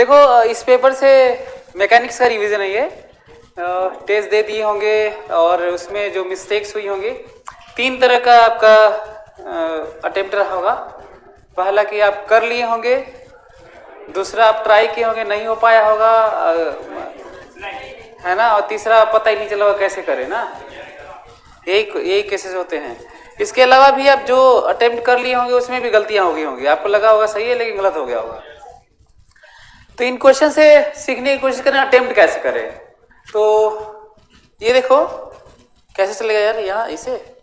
देखो इस पेपर से मैकेनिक्स का रिवीजन है ये। टेस्ट दे दिए होंगे और उसमें जो मिस्टेक्स हुई होंगी, 3 तरह का आपका अटेम्प्ट रहा होगा। पहला कि आप कर लिए होंगे, दूसरा आप ट्राई किए होंगे नहीं हो पाया होगा, है ना, और तीसरा पता ही नहीं चला होगा कैसे करें ना। यही केसेस होते हैं। इसके अलावा भी आप जो अटेम्प्ट कर लिए होंगे उसमें भी गलतियां हो गई होंगी, आपको लगा होगा सही है लेकिन गलत हो गया होगा। तो इन क्वेश्चन से सीखने की कोशिश करें अटेम्प्ट कैसे करें। तो ये देखो कैसे चलेगा यार, यहाँ इसे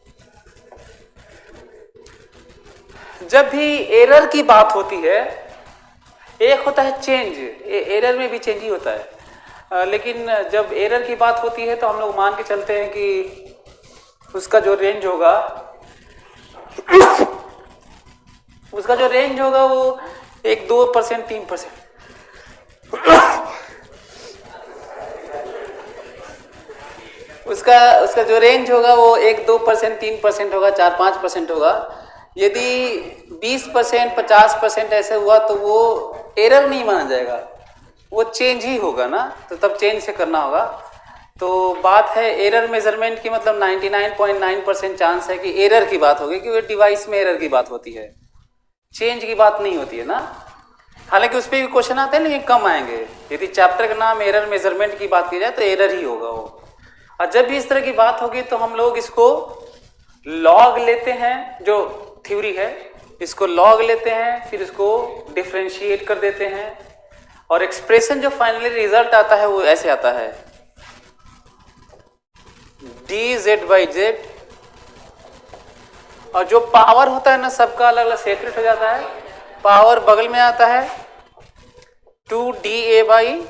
जब भी एरर की बात होती है, एक होता है चेंज, एरर में भी चेंज ही होता है, लेकिन जब एरर की बात होती है तो हम लोग मान के चलते हैं कि उसका जो रेंज होगा वो 1-2%, 3%। उसका जो रेंज होगा वो 1-2%, 3% होगा, 4-5% होगा। यदि 20%, 50% ऐसे हुआ तो वो एरर नहीं माना जाएगा, वो चेंज ही होगा ना, तो तब चेंज से करना होगा। तो बात है एरर मेजरमेंट की, मतलब 99.9% चांस है कि एरर की बात होगी, क्योंकि डिवाइस में एरर की बात होती है, चेंज की बात नहीं होती है ना। हालांकि उस पर भी क्वेश्चन आते हैं लेकिन कम आएंगे। यदि चैप्टर का नाम एरर मेजरमेंट की बात की जाए तो एरर ही होगा वो। और जब भी इस तरह की बात होगी तो हम लोग इसको लॉग लेते हैं, जो थ्योरी है इसको लॉग लेते हैं, फिर इसको डिफरेंशिएट कर देते हैं और एक्सप्रेशन जो फाइनली रिजल्ट आता है वो ऐसे आता है, dz/z। और जो पावर होता है ना सबका अलग अलग सेपरेट हो जाता है। पावर बगल में आता है 2dA/a,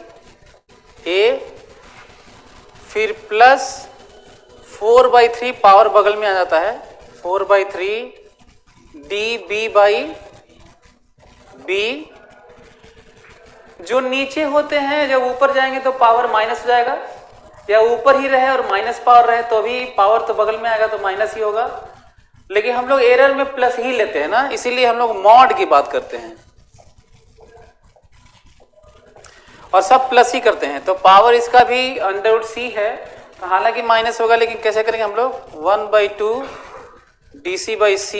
फिर प्लस 4/3 पावर बगल में आ जाता है 4/3 dB/b। जो नीचे होते हैं जब ऊपर जाएंगे तो पावर माइनस हो जाएगा, या ऊपर ही रहे और माइनस पावर रहे तो भी पावर तो बगल में आएगा तो माइनस ही होगा। लेकिन हम लोग एरर में प्लस ही लेते हैं ना, इसीलिए हम लोग मॉड की बात करते हैं और सब प्लस ही करते हैं। तो पावर इसका भी √c है, तो हालांकि माइनस होगा लेकिन कैसे करेंगे हम लोग 1/2 dc/c,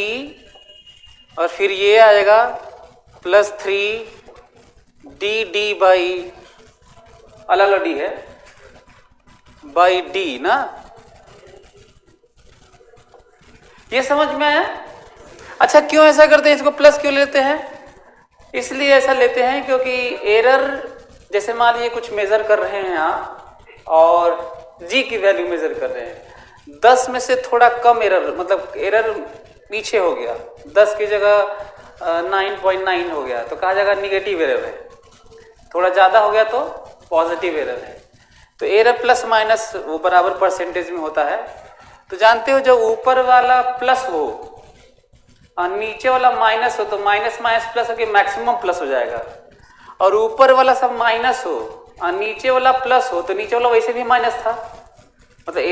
और फिर ये आएगा +3 dd अलग डी है बाई डी ना। ये समझ में आया? अच्छा, क्यों ऐसा करते हैं, इसको प्लस क्यों लेते हैं? इसलिए ऐसा लेते हैं क्योंकि एरर, जैसे मान लीजिए कुछ मेजर कर रहे हैं आप और जी की वैल्यू मेजर कर रहे हैं, 10 में से थोड़ा कम एरर, मतलब एरर पीछे हो गया, 10 की जगह 9.9 हो गया तो कहा जाएगा निगेटिव एरर है, थोड़ा ज्यादा हो गया तो पॉजिटिव एरर है। तो एरर प्लस माइनस वो बराबर परसेंटेज में होता है। तो जानते हो जब ऊपर वाला प्लस हो और नीचे वाला माइनस हो तो माइनस माइनस प्लस होकर मैक्सिमम प्लस हो जाएगा, और ऊपर वाला सब माइनस हो और नीचे वाला प्लस हो तो नीचे वाला वैसे भी माइनस था, मतलब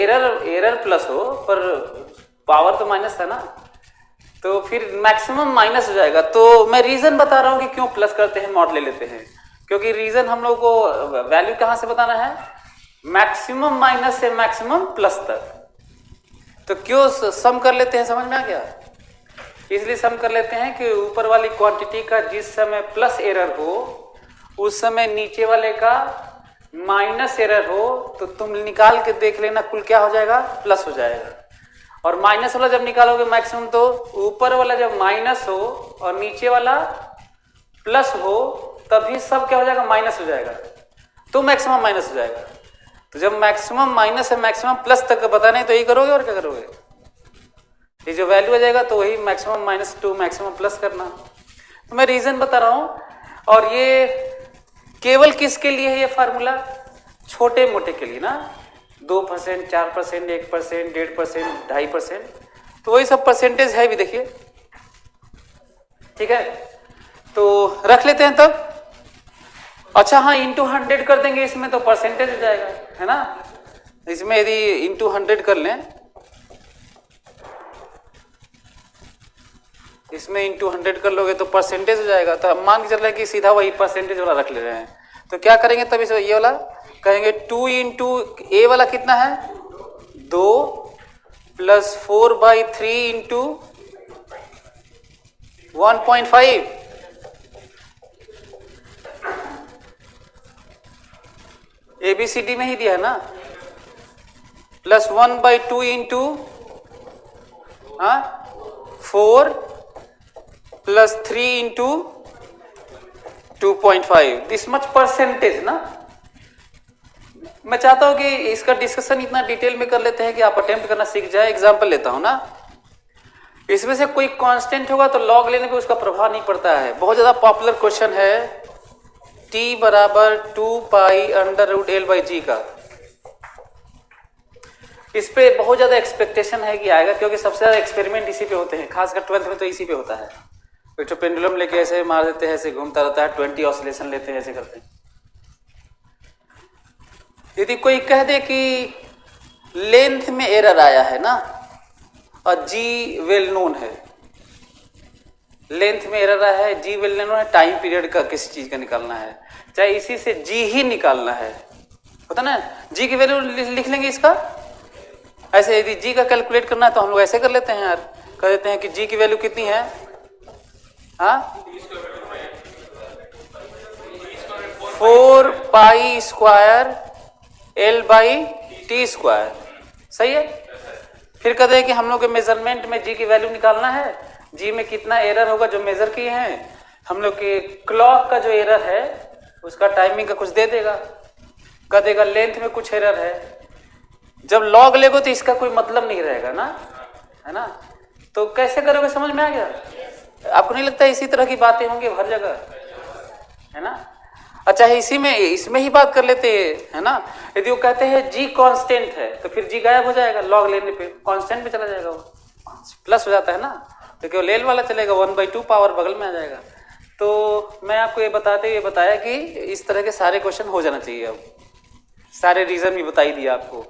एरर प्लस हो पर पावर तो माइनस था ना, तो फिर मैक्सिमम माइनस हो जाएगा। तो मैं रीजन बता रहा हूं कि क्यों प्लस करते हैं, मॉड ले लेते हैं, क्योंकि रीजन हम लोग को वैल्यू कहां से बताना है, मैक्सिमम माइनस से मैक्सिमम प्लस तक। तो क्यों सम कर लेते हैं, समझ में आ गया? इसलिए सम कर लेते हैं कि ऊपर वाली क्वांटिटी का जिस समय प्लस एरर हो उस समय नीचे वाले का माइनस एरर हो, तो तुम निकाल के देख लेना कुल क्या हो जाएगा, प्लस हो जाएगा। और माइनस वाला जब निकालोगे मैक्सिमम तो ऊपर वाला जब माइनस हो और नीचे वाला प्लस हो तभी सब क्या हो जाएगा, माइनस हो जाएगा, तो मैक्सिमम माइनस हो जाएगा। तो जब मैक्सिमम माइनस से मैक्सिमम प्लस तक बताना है तो यही करोगे, और क्या करोगे, ये जो वैल्यू आ जाएगा तो वही maximum minus two maximum plus करना। तो मैं रीजन बता रहा हूं, और ये केवल किसके लिए है ये फार्मूला, छोटे मोटे के लिए ना, 2%, 4%, 1%, 1.5%, 2.5%, तो वही सब परसेंटेज है भी, देखिए ठीक है। तो रख लेते हैं तब। अच्छा हाँ, इंटू 100 कर देंगे इसमें तो परसेंटेज हो जाएगा, है ना। इसमें यदि इंटू 100 कर लें, इसमें इंटू 100 कर लोगे तो परसेंटेज हो जाएगा। तो मान के चल रहे हैं कि सीधा वही परसेंटेज वाला रख ले रहे हैं। तो क्या करेंगे तब इसे, ये वाला कहेंगे 2 इंटू ए वाला कितना है 2 प्लस 4/3 इंटू 1.5, ABCD में ही दिया है ना, plus 1/2 into 4 plus 3 into 2.5, this much percentage ना। मैं चाहता हूं कि इसका डिस्कशन इतना डिटेल में कर लेते हैं कि आप अटेम्प्ट करना सीख जाए। एग्जांपल लेता हूं ना, इसमें से कोई कांस्टेंट होगा तो लॉग लेने पे उसका प्रभाव नहीं पड़ता है। बहुत ज्यादा पॉपुलर क्वेश्चन है t बराबर 2π√L/g का। इस पे बहुत ज्यादा एक्सपेक्टेशन है कि आएगा, क्योंकि सबसे ज्यादा एक्सपेरिमेंट इसी पे होते हैं, खासकर 12th में तो इसी पे होता है। एक तो पेंडुलम लेके ऐसे मार देते हैं, ऐसे घूमता रहता है, 20 ऑसिलेशन लेते हैं, ऐसे करते हैं। यदि कोई कह दे कि लेंथ में एरर आया है ना और g वेल नोन है, लेंथ में एरर आया है, g वेल नोन है, टाइम पीरियड का किसी चीज का निकालना है, चाहे इसी से g ही निकालना है, होता ना, g की वैल्यू लिख लेंगे इसका। ऐसे यदि g का कैलकुलेट करना है तो हम लोग ऐसे कर लेते हैं यार, कर देते हैं कि g की वैल्यू कितनी है, 4π² L/t², सही है। फिर कहते हैं कि हम लोग के मेजरमेंट में g की वैल्यू निकालना है, g में कितना एरर होगा जो मेजर किए हैं, हम लोग के क्लॉक का जो एरर है उसका टाइमिंग का कुछ दे देगा, कह देगा लेंथ में कुछ एरर है। जब लॉग लेगो तो इसका कोई मतलब नहीं रहेगा ना, है ना। तो कैसे करोगे, समझ में आ गया आपको? नहीं लगता इसी तरह की बातें होंगी हर जगह, है ना। अच्छा है, इसमें ही बात कर लेते हैं ना। यदि वो कहते हैं g कांस्टेंट है तो फिर g गायब हो जाएगा, लॉग लेने पे कांस्टेंट पे चला जाएगा, वो प्लस हो जाता है ना, तो केवल l वाला चलेगा, 1/2 पावर बगल में आ जाएगा। तो मैं आपको ये बताते हुए बताया कि इस तरह के सारे क्वेश्चन हो जाना चाहिए। अब सारे रीजन भी बता ही दिया आपको।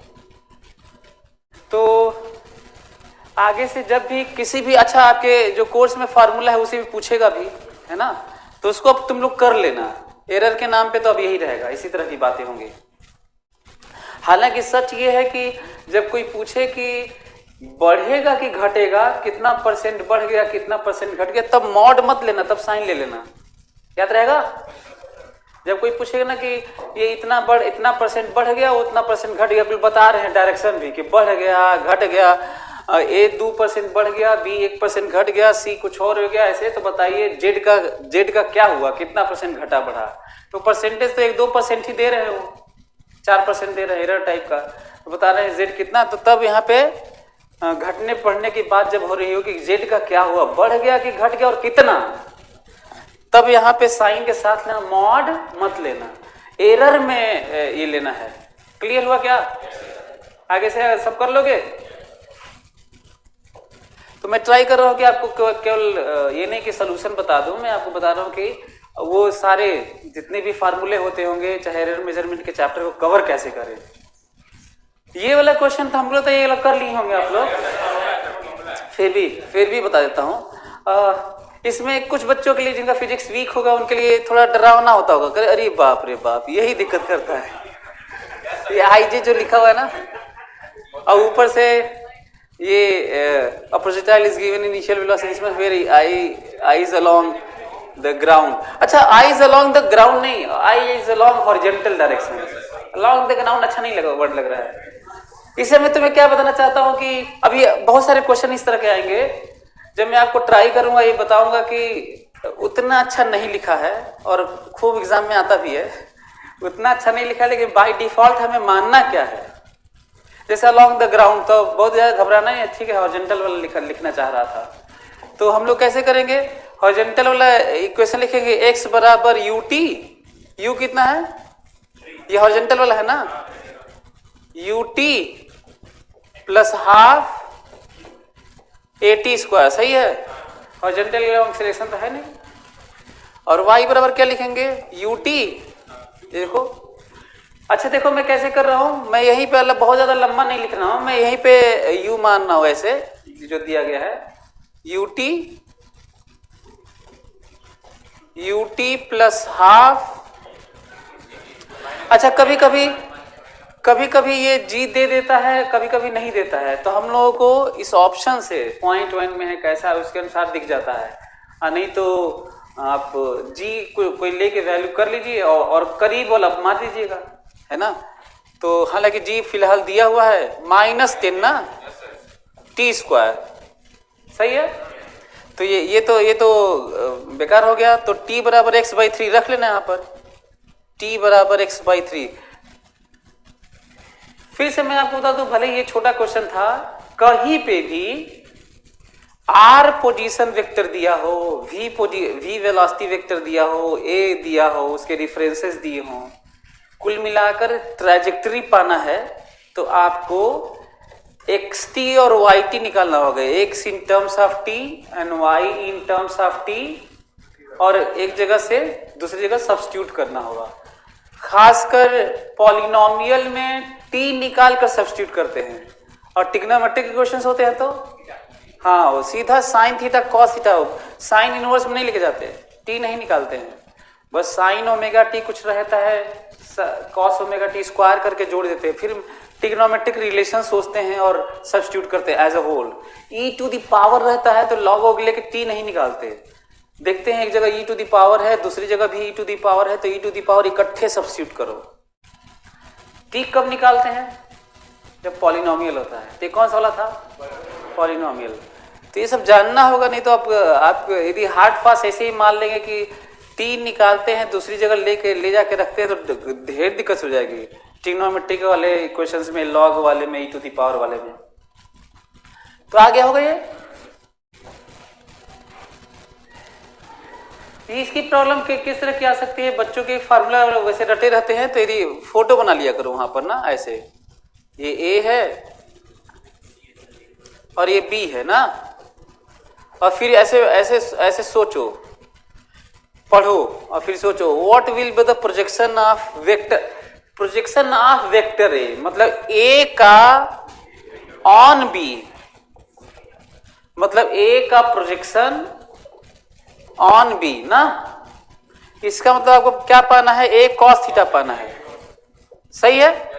तो आगे से जब भी किसी भी, अच्छा आपके जो कोर्स में फार्मूला है उसी में पूछेगा भी, है ना, तो उसको अब तुम लोग कर लेना। एरर के नाम पे तो अब यही रहेगा, इसी तरह की बातें होंगी। हालांकि सच ये है कि जब कोई पूछे कि बढ़ेगा कि घटेगा, कितना परसेंट बढ़ गया कितना परसेंट घट गया, तब मॉड मत लेना, तब साइन ले लेना, याद रहेगा। जब कोई पूछेगा ना कि ये इतना परसेंट बढ़ गया, वो इतना परसेंट घट गया, फिर बता रहे हैं डायरेक्शन भी कि बढ़ गया घट गया, A 2% बढ़ गया, B 1% घट गया, C कुछ और हो गया, ऐसे, तो बताइए Z का क्या हुआ, कितना परसेंट घटा बढ़ा। तो परसेंटेज तो 1-2% ही दे रहे हो, 4% दे रहे हैं एरर टाइप का, तो बता रहे हैं Z कितना। तो तब यहाँ पे घटने पढ़ने की बात जब हो रही हो कि Z का क्या हुआ, बढ़ गया कि घट गया और कितना, तब यहाँ पे साइन के साथ लेना, मॉड मत लेना, एरर में ये लेना है। क्लियर हुआ क्या? आगे से सब कर लोगे? तो मैं ट्राई कर रहा हूं कि आपको केवल ये नहीं कि सोल्यूशन बता दूं, मैं आपको बता रहा हूं कि वो सारे जितने भी फार्मूले होते होंगे, चाहे एरर मेजरमेंट के चैप्टर को कवर कैसे करें। ये वाला क्वेश्चन तो हम लोग तो ये वाला कर लिए होंगे आप लोग, फिर भी बता देता हूं। इसमें कुछ बच्चों के लिए जिनका फिजिक्स वीक होगा उनके लिए थोड़ा डरावना होता होगा, अरे बाप रे बाप, यही दिक्कत करता है ये IG जो लिखा हुआ है ना, और ऊपर से ये a projectile is given initial velocity where I is along the ground। अच्छा, I is along the ground नहीं, I is along horizontal direction। along the ground अच्छा नहीं लगा, वर्ड लग रहा है। इससे मैं तुम्हें क्या बताना चाहता हूँ कि अभी बहुत सारे क्वेश्चन इस तरह के आएंगे, जब मैं आपको ट्राई करूंगा ये बताऊंगा कि उतना अच्छा नहीं लिखा है, और खूब एग्जाम में आता भी है, उतना अच्छा नहीं लिखा, लेकिन बाय डिफॉल्ट हमें मानना क्या है। जैसे अलॉन्ग द ग्राउंड, तो बहुत ज्यादा घबराना नहीं है, ठीक है, हॉरिजॉन्टल वाला लिखना चाह रहा था, तो हम लोग कैसे करेंगे, हॉरिजॉन्टल वाला इक्वेशन लिखेंगे, x बराबर ut, u कितना है, ये हॉरिजॉन्टल वाला है ना, ut प्लस हाफ at², सही है, हॉरिजॉन्टल लॉन्ग सिलेक्शन तो है नहीं। और y बराबर क्या लिखेंगे, ut, देखो, अच्छा देखो मैं कैसे कर रहा हूं, मैं यहीं पे बहुत ज्यादा लंबा नहीं लिख रहा हूं, मैं यहीं पे u मान रहा हूं, ऐसे जो दिया गया है, ut प्लस हाफ अच्छा, कभी कभी ये जी दे देता है, कभी कभी नहीं देता है, तो हम लोगों को इस ऑप्शन से पॉइंट वन में है कैसा है उसके अनुसार दिख जाता है। नहीं तो आप जी कोई लेके वैल्यू कर लीजिए और करीब वाला आप मार दीजिएगा, है ना। तो हालांकि जी फिलहाल दिया हुआ है -10 ना, टी स्क्वायर, सही है। तो ये तो बेकार हो गया। तो t बराबर x/3 रख लेना यहाँ पर, t बराबर x/3। फिर से मैं आपको बता दूं, भले ये छोटा क्वेश्चन था, कहीं पे भी r पोजीशन वेक्टर दिया हो, v वेलोसिटी वेक्टर दिया हो, a दिया हो, उसके रेफरेंसेस दिए हो, कुल मिलाकर ट्रैजेक्टरी पाना है तो आपको xt और yt निकालना होगा। x in terms of t and y in terms of t, और एक जगह से दूसरी जगह सब्स्टिट्यूट करना होगा। खासकर पॉलिनोमियल में t निकाल कर सब्स्टिट्यूट करते हैं, और ट्रिग्नोमेट्रिक इक्वेशंस होते हैं तो हाँ वो सीधा sine theta cos theta, sine inverse में नहीं लेके जाते, t नहीं निकालते हैं, बस साइन ओमेगा t कुछ रहता है, कॉस ओमेगा t स्क्वायर करके जोड़ देते हैं, फिर ट्रिग्नोमेट्रिक रिलेशन सोचते हैं और सब्स्टिट्यूट करते हैं as a whole. e to the power रहता है तो लॉग वॉग लेके t नहीं निकालते। देखते हैं एक जगह e टू द पावर है, दूसरी जगह भी e टू द पावर है, तो e टू द पावर इकट्ठे सब्स्टिट्यूट करो। t कब निकालते हैं? जब पॉलिनोमियल होता है। तो कौन सा वाला था? पॉलिनोमियल। तो ये सब जानना होगा, नहीं तो आप यदि हार्ड फास्ट ऐसे ही मान लेंगे कि t निकालते हैं दूसरी जगह ले जाके रखते हैं तो ढेर दिक्कत हो जाएगी ट्रिग्नोमेट्रिक वाले इक्वेशंस में, लॉग वाले में, e टू द पावर वाले में। तो आ गया होगा ये। इसकी प्रॉब्लम किस तरह की आ सकती है? बच्चों के फार्मूला वैसे रटे रहते हैं, तो यदि फोटो बना लिया करो वहां पर ना, ऐसे ये a है और ये b है ना, और फिर ऐसे सोचो, पढ़ो और फिर सोचो what will be the projection of vector, projection of vector A, मतलब a का ऑन b, मतलब a का प्रोजेक्शन ऑन b ना। इसका मतलब आपको क्या पाना है? a cos थीटा पाना है, सही है।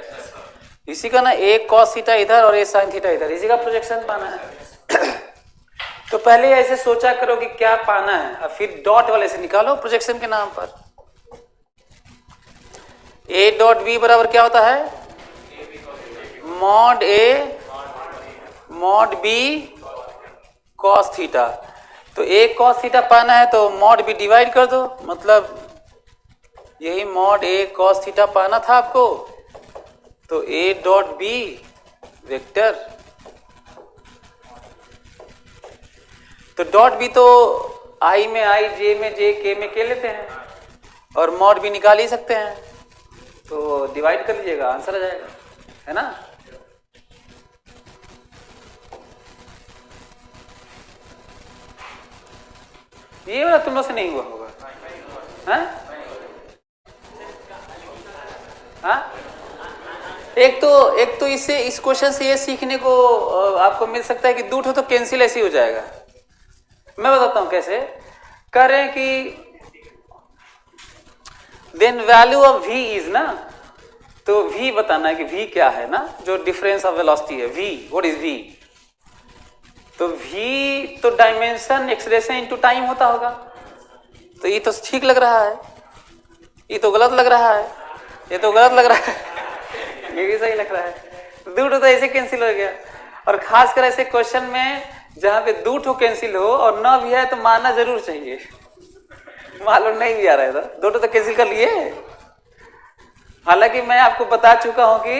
इसी का ना a cos थीटा इधर और a sin थीटा इधर, इसी का प्रोजेक्शन पाना है। तो पहले ऐसे सोचा करो कि क्या पाना है, और फिर डॉट वाले से निकालो प्रोजेक्शन के नाम पर। a डॉट b बराबर क्या होता है? Mod a mod b cos theta. तो a cos थीटा पाना है तो मॉड b डिवाइड कर दो, मतलब यही मॉड a cos थीटा पाना था आपको। तो a डॉट b वेक्टर, तो डॉट b तो i में i, j में j, k में k लेते हैं, और मॉड b निकाल ही सकते हैं, तो डिवाइड कर लीजिएगा, आंसर आ जाएगा, है ना। ये वाला तुम लोग से नहीं हुआ होगा, हाँ? हाँ? एक तो इससे, इस क्वेश्चन से ये सीखने को आपको मिल सकता है कि 2 तो कैंसिल ऐसे ही हो जाएगा। मैं बताता हूं कैसे कर रहे हैं कि then value of v is ना, तो v बताना है कि v क्या है ना, जो डिफरेंस ऑफ वेलोसिटी है v, व्हाट इज v। तो v तो डायमेंशन एक्सलेशन इनटू टाइम होता होगा, तो ये तो ठीक लग रहा है, ये तो गलत लग रहा है, ये तो गलत लग रहा है, ये भी सही लग रहा है। 2 तो ऐसे कैंसिल हो गया। और खासकर ऐसे क्वेश्चन में जहां पे 2 कैंसिल हो और ना भी है तो मानना जरूर चाहिए, मालूम नहीं भी आ रहा है तो 2 तो कैंसिल कर लिए। हालांकि मैं आपको बता चुका हूं कि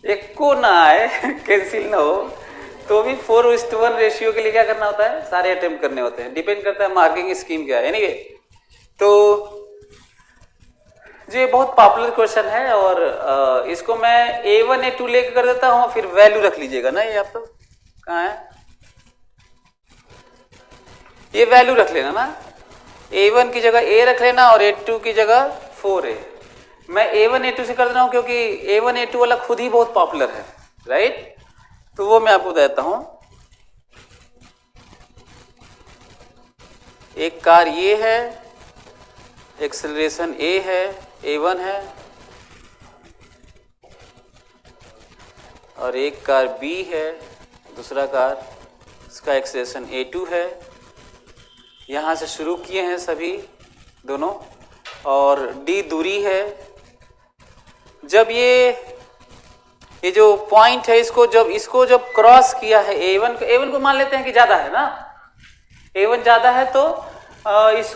एक को ना आए कैंसिल ना हो, तो भी 4:1 रेशियो के लिए क्या करना होता है? सारे अटेम्प्ट करने होते हैं, डिपेंड करता है मार्किंग स्कीम क्या है। एनीवे, तो ये बहुत पॉपुलर क्वेश्चन है, और इसको मैं A1 A2 लेकर कर देता हूं, फिर वैल्यू रख लीजिएगा ना, ये आप तो कहाँ है, ये वैल्यू रख लेना ना, A1 की जगह A रख लेना और A2 की जगह 4A। मैं A1 A2 से कर दे रहा हूं क्योंकि A1 A2 वाला खुद ही बहुत पॉपुलर है, राइट। तो वो मैं आपको बताता हूं। एक कार ये है, एक्सेलरेशन A है, A1 है और एक कार B है, दूसरा कार इसका एक्सेलरेशन A2 है। यहाँ से शुरू किए हैं सभी दोनों और D दूरी है। जब ये जो पॉइंट है इसको जब क्रॉस किया है A1 को मान लेते हैं कि ज्यादा है ना, A1 ज्यादा है तो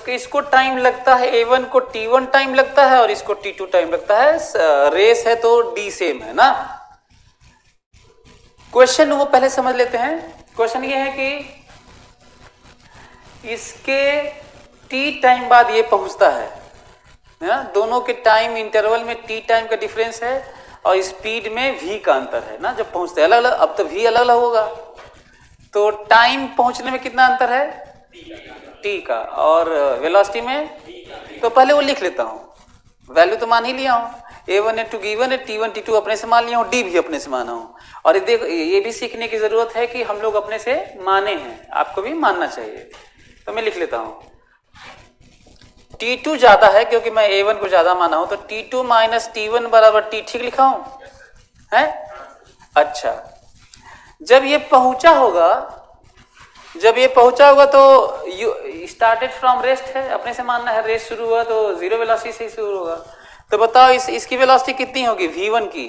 इसको टाइम लगता है, A1 को T1 टाइम लगता है और इसको T2 टाइम लगता है। रेस है तो D सेम है ना। क्वेश्चन वो पहले समझ लेते हैं। क्वेश्चन ये है कि इसके T टाइम बाद ये पहुंचता है ना, दोनों के टाइम इंटरवल में T टाइम का डिफरेंस है और स्पीड में V का अंतर है ना। जब पहुंचते हैं अलग अलग, अब तो V अलग अलग होगा तो टाइम पहुंचने में कितना अंतर है T का, और वेलोसिटी में तो पहले वो लिख लेता हूं, वैल्यू तो मान ही लिया हूं। A1 A2 गिवन है, T1 T2 अपने से मान लिया हूं, D भी अपने से माना हूं। और देखो ये भी सीखने की जरूरत है कि हम लोग अपने से माने हैं, आपको भी मानना चाहिए। तो मैं लिख लेता हूं T2 ज्यादा है क्योंकि मैं A1 को ज्यादा माना हूं, तो T2 माइनस T1 बराबर T, ठीक लिखा हूं है। अच्छा, जब ये पहुंचा होगा तो स्टार्टेड फ्रॉम रेस्ट है, अपने से मानना है। रेस्ट शुरू हुआ तो जीरो वेलोसिटी से ही शुरू होगा। तो बताओ इसकी वेलोसिटी कितनी होगी V1 की?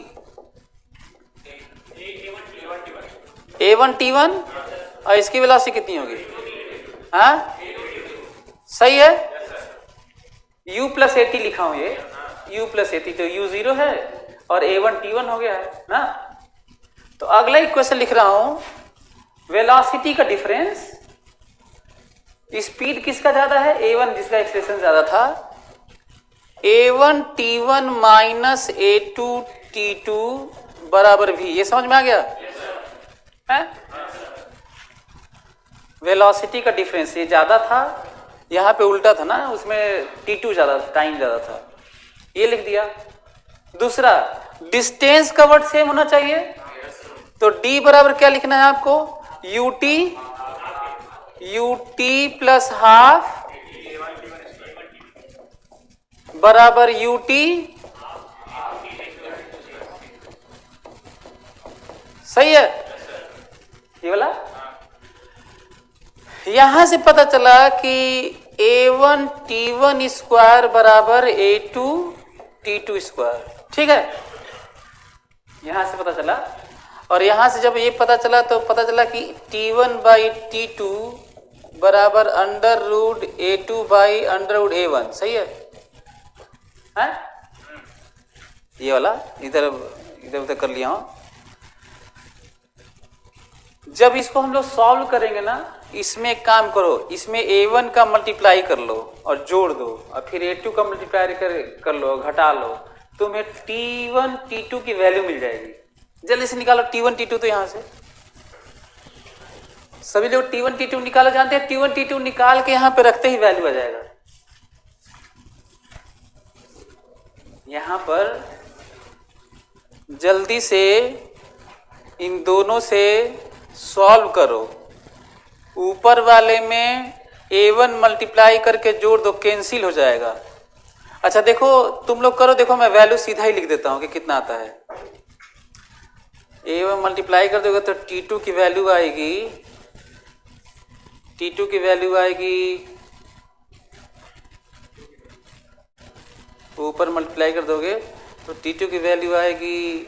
A1 T1 और इसकी वेलोसिटी कितनी होगी? हाँ सही है, U प्लस AT लिखा हूं, ये U प्लस AT तो U 0 है और A1 T1 हो गया है ना। तो अगला ही क्वेश्चन लिख रहा हूं, वेलोसिटी का डिफरेंस, स्पीड किसका ज्यादा है? A1 जिसका एक्सेलरेशन ज्यादा था। A1 T1 minus A2 T2 बराबर V, ये समझ में आ गया है? वेलोसिटी का डिफरेंस ये ज्यादा था, यहां पे उल्टा था ना, उसमें T2 ज्यादा, टाइम ज्यादा था, ये लिख दिया। दूसरा, डिस्टेंस कवर्ड सेम होना चाहिए, तो D बराबर क्या लिखना है आपको? UT प्लस हाफ बराबर UT, सही है ये वाला। यहां से पता चला कि A1 T1 स्क्वायर बराबर A2 T2 स्क्वायर, ठीक है, यहां से पता चला। और यहां से जब ये पता चला तो पता चला कि T1 बाई T2 बराबर under root A2 by under root A1, सही है? ये वाला इधर उधर कर लिया हूं। जब इसको हम लोग सॉल्व करेंगे ना, इसमें एक काम करो, इसमें A1 का मल्टीप्लाई कर लो और जोड़ दो, और फिर A2 का मल्टीप्लाई कर लो, घटा लो, तुम्हें T1 T2 की वैल्यू मिल जाएगी। जल्दी से निकालो T1 T2, तो यहां से सभी लोग T1 T2 निकाला जानते हैं। T1 T2 निकाल के यहां पे रखते ही वैल्यू आ जाएगा। यहां पर जल्दी से इन दोनों से सॉल्व करो। ऊपर वाले में A1 मल्टीप्लाई करके जोड़ दो, कैंसिल हो जाएगा। अच्छा देखो, तुम लोग करो, देखो मैं वैल्यू सीधा ही लिख देता हूं कि कितना आता है। A1 मल्टीप्लाई कर दोगे तो T2 की वैल्यू आएगी, ऊपर मल्टीप्लाई कर दोगे तो T2 की वैल्यू आएगी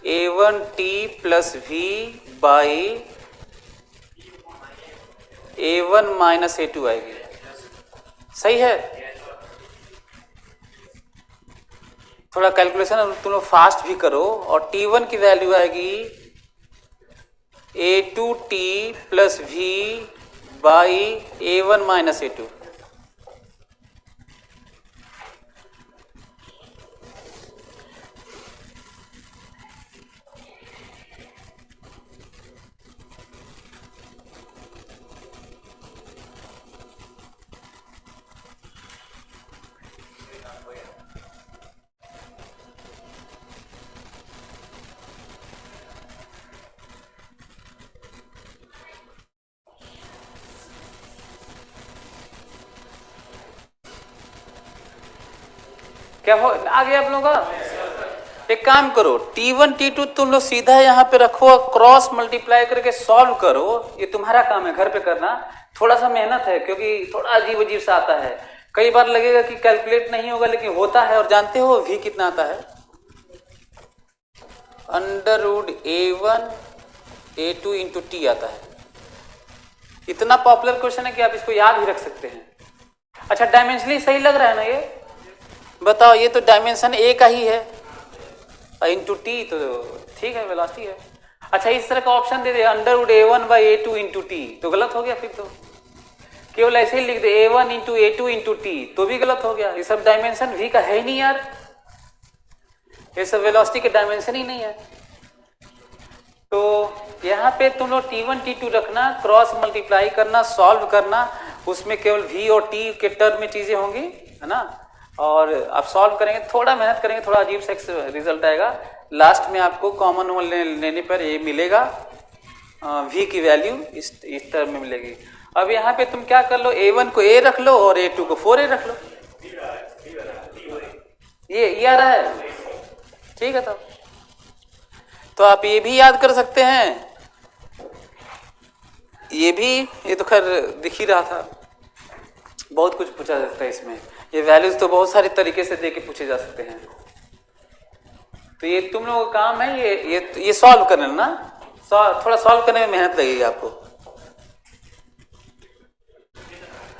A1T plus V by A1 minus A2 आएगी, सही है? थोड़ा कैलकुलेशन तुम लोग फास्ट भी करो। और T1 की वैल्यू आएगी A2T plus V by A1 minus A2। क्या हो आ गया आप लोगों का? एक काम करो, T1 T2 तुम लोग सीधा यहाँ पे रखो, क्रॉस मल्टीप्लाई करके सॉल्व करो। ये तुम्हारा काम है घर पे करना, थोड़ा सा मेहनत है क्योंकि थोड़ा अजीब अजीब सा आता है। कई बार लगेगा कि कैलकुलेट नहीं होगा, लेकिन होता है। और जानते हो v कितना आता है? √A1 A2 इंटू टी आता है। इतना पॉपुलर क्वेश्चन है कि आप इसको याद भी रख सकते हैं। अच्छा, डायमेंशनली सही लग रहा है ना ये? बताओ, ये तो डायमेंशन ए का ही है, इंटू टी तो ठीक है, वेलोसिटी है। अच्छा, इस तरह का ऑप्शन दे दे √A1/A2 इंटू टी, तो गलत हो गया। फिर तो केवल ऐसे ही लिख दे A1 into A2 into T, तो भी गलत हो गया। ये सब डायमेंशन v का है ही नहीं यार, ये सब वेलोसिटी के डायमेंशन ही नहीं है। तो यहाँ पे तुम लोग T1 T2 रखना, क्रॉस मल्टीप्लाई करना, सॉल्व करना, उसमें केवल v और t के टर्म में चीजें होंगी, है ना। और आप सॉल्व करेंगे, थोड़ा मेहनत करेंगे, थोड़ा अजीब सा रिजल्ट आएगा। लास्ट में आपको कॉमन वन लेने पर ये मिलेगा, v की वैल्यू इस टर्म में मिलेगी। अब यहाँ पे तुम क्या कर लो, A1 को a रख लो और A2 को 4a रख लो। ये आ रहा है, ठीक है। तो आप ये भी याद कर सकते हैं, ये तो खैर दिख ही रहा था। बहुत कुछ पूछा जा सकता है इसमें, ये वैल्यूज तो बहुत सारे तरीके से देके पूछे जा सकते हैं। तो ये तुम लोगों का काम है, ये सॉल्व करना ना, थोड़ा सॉल्व करने में मेहनत लगेगी आपको।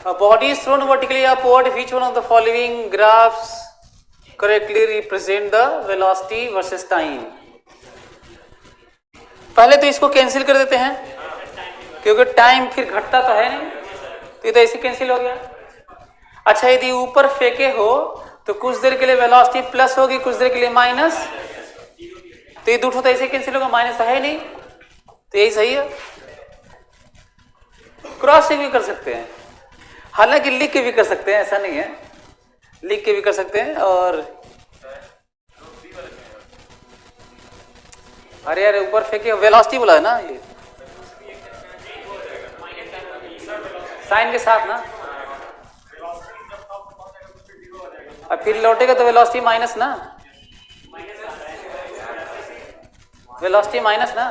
A body is thrown vertically upward. Which one of the following graphs correctly represent the velocity versus time? पहले तो इसको कैंसिल कर देते हैं, क्योंकि टाइम फिर घटता तो है नहीं, तो ये तो ऐसे कैंसिल हो गया। अच्छा, यदि ऊपर फेंके हो तो कुछ देर के लिए वेलोसिटी प्लस होगी, कुछ देर के लिए माइनस, तो ये दूठो तो ऐसे कैंसिल होगा, माइनस है नहीं, तो यही सही है। क्रॉस से भी कर सकते हैं, हालांकि लिख के भी कर सकते हैं, ऐसा नहीं है, लिख के भी कर सकते हैं। और अरे यार, ऊपर फेंके वेलोसिटी बोला है ना, ये साइन के साथ ना, और फिर लौटेगा तो वेलोसिटी माइनस ना, वेलोसिटी माइनस ना,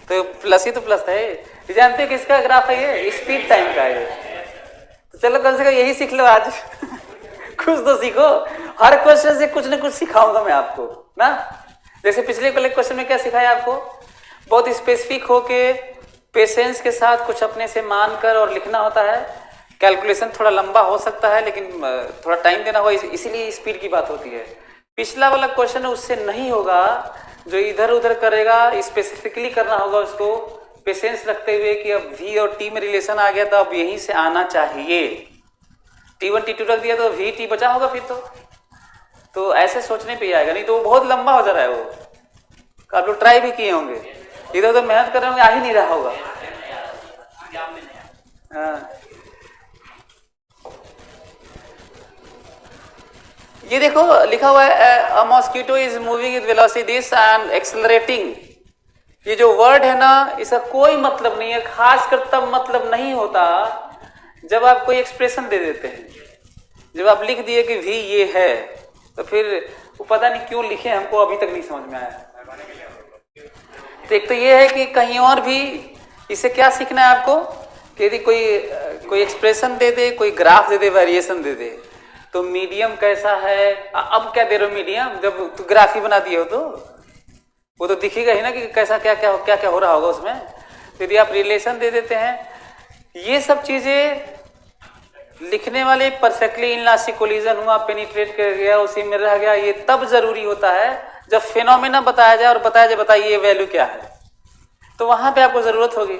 तो प्लस ही तो प्लस है। जानते हो किसका ग्राफ है ये? स्पीड टाइम का है। तो चलो कम से कम यही सीख लो आज कुछ तो सीखो, हर क्वेश्चन से कुछ ना कुछ सिखाऊंगा मैं आपको ना। जैसे पिछले क्वेश्चन में क्या सिखाया आपको, बहुत स्पेसिफिक होके पेशेंस के साथ कुछ अपने से मानकर और लिखना होता है। कैलकुलेशन थोड़ा लंबा हो सकता है, लेकिन थोड़ा टाइम देना होगा, इसीलिए स्पीड की बात होती है। पिछला वाला क्वेश्चन उससे नहीं होगा, जो इधर उधर करेगा स्पेसिफिकली करना होगा उसको, पेशेंस रखते हुए कि अब v और t में रिलेशन आ गया तो अब यहीं से आना चाहिए। T1 T2 रख दिया तो v t बचा होगा फिर तो ऐसे सोचने पे ही आएगा, नहीं तो वो बहुत लंबा हो जा रहा है। वो आप लोग ट्राई भी किए होंगे, इधर उधर मेहनत कर रहे होंगे, आ ही नहीं रहा होगा। हाँ, ये देखो लिखा हुआ है, a mosquito is moving with velocity this and accelerating. ये जो वर्ड है ना, इसका कोई मतलब नहीं है, खासकर तब मतलब नहीं होता जब आप कोई एक्सप्रेशन दे देते हैं। जब आप लिख दिए कि v ये है, तो फिर वो पता नहीं क्यों लिखे, हमको अभी तक नहीं समझ में आया। तो एक तो ये है कि कहीं और भी इसे क्या सीखना है आपको, कि यदि कोई एक्सप्रेशन दे दे, कोई ग्राफ दे दे, वेरिएशन दे दे, तो मीडियम कैसा है, अब क्या दे रहे हो मीडियम, जब तो ग्राफ ही बना दिए हो तो वो तो दिखेगा ही ना कि कैसा क्या क्या क्या क्या हो रहा होगा उसमें। तो यदि आप रिलेशन दे देते हैं, ये सब चीजें लिखने वाले परफेक्टली इनलास्टिक कोलिजन हुआ, पेनिट्रेट कर गया, उसी में रह गया, ये तब जरूरी होता है जब फेनोमेना बताया जाए और बताया जाए बताइए ये वैल्यू क्या है, तो वहां पे आपको जरूरत होगी।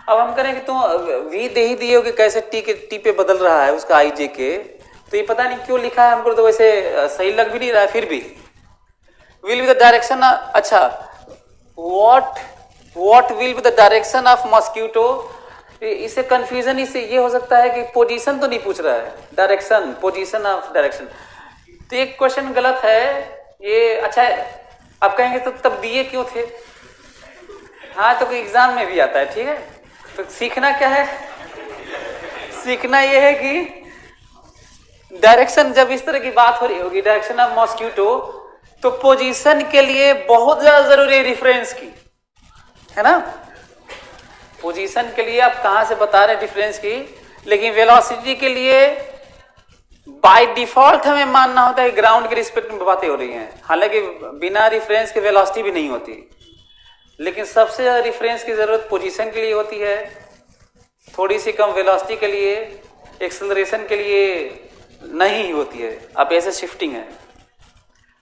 अब हम करें कि तुम वी दे ही दिए हो कि कैसे टी पे बदल रहा है उसका आई जे के, तो ये पता नहीं क्यों लिखा है, हमको तो वैसे सही लग भी नहीं रहा है। फिर भी विल बी द डायरेक्शन, अच्छा what will be the direction of mosquito, इसे कंफ्यूजन इससे ये हो सकता है कि पोजीशन तो नहीं पूछ रहा है, डायरेक्शन, पोजीशन ऑफ डायरेक्शन, तो ये क्वेश्चन गलत है ये। अच्छा आप कहेंगे तो तब दिए क्यों थे, हाँ तो एग्जाम में भी आता है, ठीक है। तो सीखना क्या है, सीखना ये है कि डायरेक्शन, जब इस तरह की बात हो रही होगी डायरेक्शन ऑफ मॉस्किटो, तो पोजीशन के लिए बहुत ज्यादा जरूरी है रेफरेंस की, है ना। पोजीशन के लिए आप कहां से बता रहे हैं डिफरेंस की, लेकिन वेलोसिटी के लिए बाय डिफॉल्ट हमें मानना होता है ग्राउंड के रिस्पेक्ट में बातें हो रही हैं, हालांकि बिना रेफरेंस के वेलोसिटी भी नहीं होती, लेकिन सबसे ज्यादा रेफरेंस की जरूरत पोजीशन के लिए होती है, थोड़ी सी कम वेलोसिटी के लिए, एक्सेलरेशन के लिए नहीं होती है। अब ऐसे शिफ्टिंग है,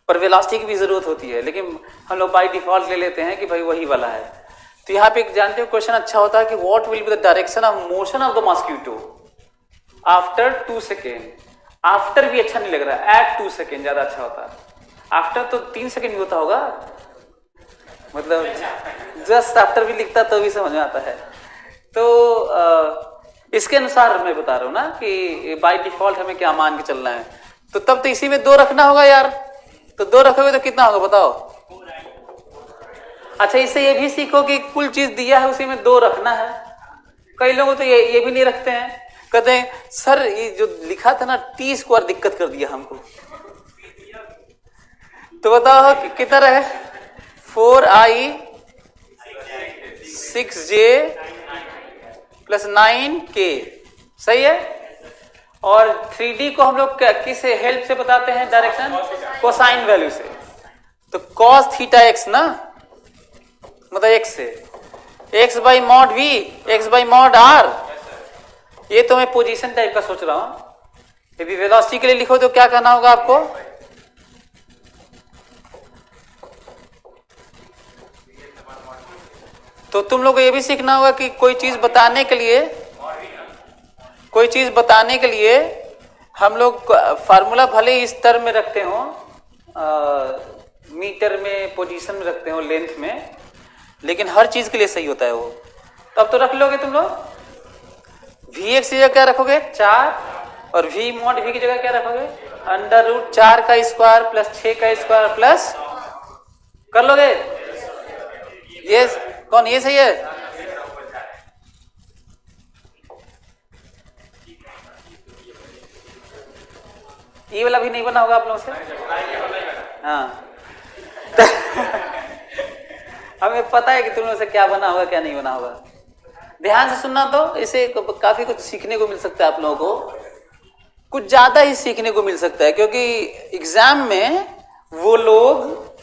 पर वेलोसिटी की भी जरूरत होती है, लेकिन हम लोग बाय डिफॉल्ट ले लेते हैं कि भाई वही वाला है। तो यहाँ पे जानते हो क्वेश्चन अच्छा होता है कि what will be the direction of motion of the mosquito after 2 second. After भी अच्छा नहीं लग रहा है, एट 2 सेकेंड ज्यादा अच्छा होता है। आफ्टर तो 3 सेकेंड भी होता होगा, मतलब जस्ट आफ्टर भी लिखता तो भी समझ में आता है। तो इसके अनुसार मैं बता रहा हूं ना कि बाय डिफॉल्ट हमें क्या मान के चलना है। तो तब तो इसी में 2 रखना होगा यार, तो 2 रखोगे तो कितना होगा बताओ। अच्छा, इससे ये भी सीखो कि कुल चीज दिया है उसी में 2 रखना है। कई लोग तो ये भी नहीं रखते हैं, कहते हैं सर ये जो लिखा था ना टी स्क्वायर दिक्कत कर दिया हमको। तो बताओ कितना रहे, 4i 6j प्लस 9k, सही है। और 3D को हम लोग किस हेल्प से बताते हैं डायरेक्शन, कोसाइन वैल्यू से। तो cos थीटा x ना, मतलब x से, x by mod v, x by mod r। ये तो मैं पोजीशन टाइप का सोच रहा हूं। यदि वेलोसिटी के लिए लिखो तो क्या करना होगा आपको, तो तुम लोग को ये भी सीखना होगा कि कोई चीज बताने के लिए हम लोग फार्मूला भले ही इस टर्म में रखते हो, मीटर में, पोजीशन में रखते हो, लेंथ में, लेकिन हर चीज के लिए सही होता है वो। तब तो रख लोगे तुम लोग, Vx की जगह क्या रखोगे 4, और V मॉड V की जगह क्या रखोगे √4 का स्क्वायर प्लस 6 का स्क्वायर प्लस, कर लोगे ये कौन, ये सही है। ये वाला भी नहीं बना होगा आप लोगों से, हाँ। हमें पता है कि तुम लोगों से क्या बना होगा क्या नहीं बना होगा। ध्यान से सुनना, तो इसे काफी कुछ सीखने को मिल सकता है आप लोगों को, कुछ ज्यादा ही सीखने को मिल सकता है, क्योंकि एग्जाम में वो लोग,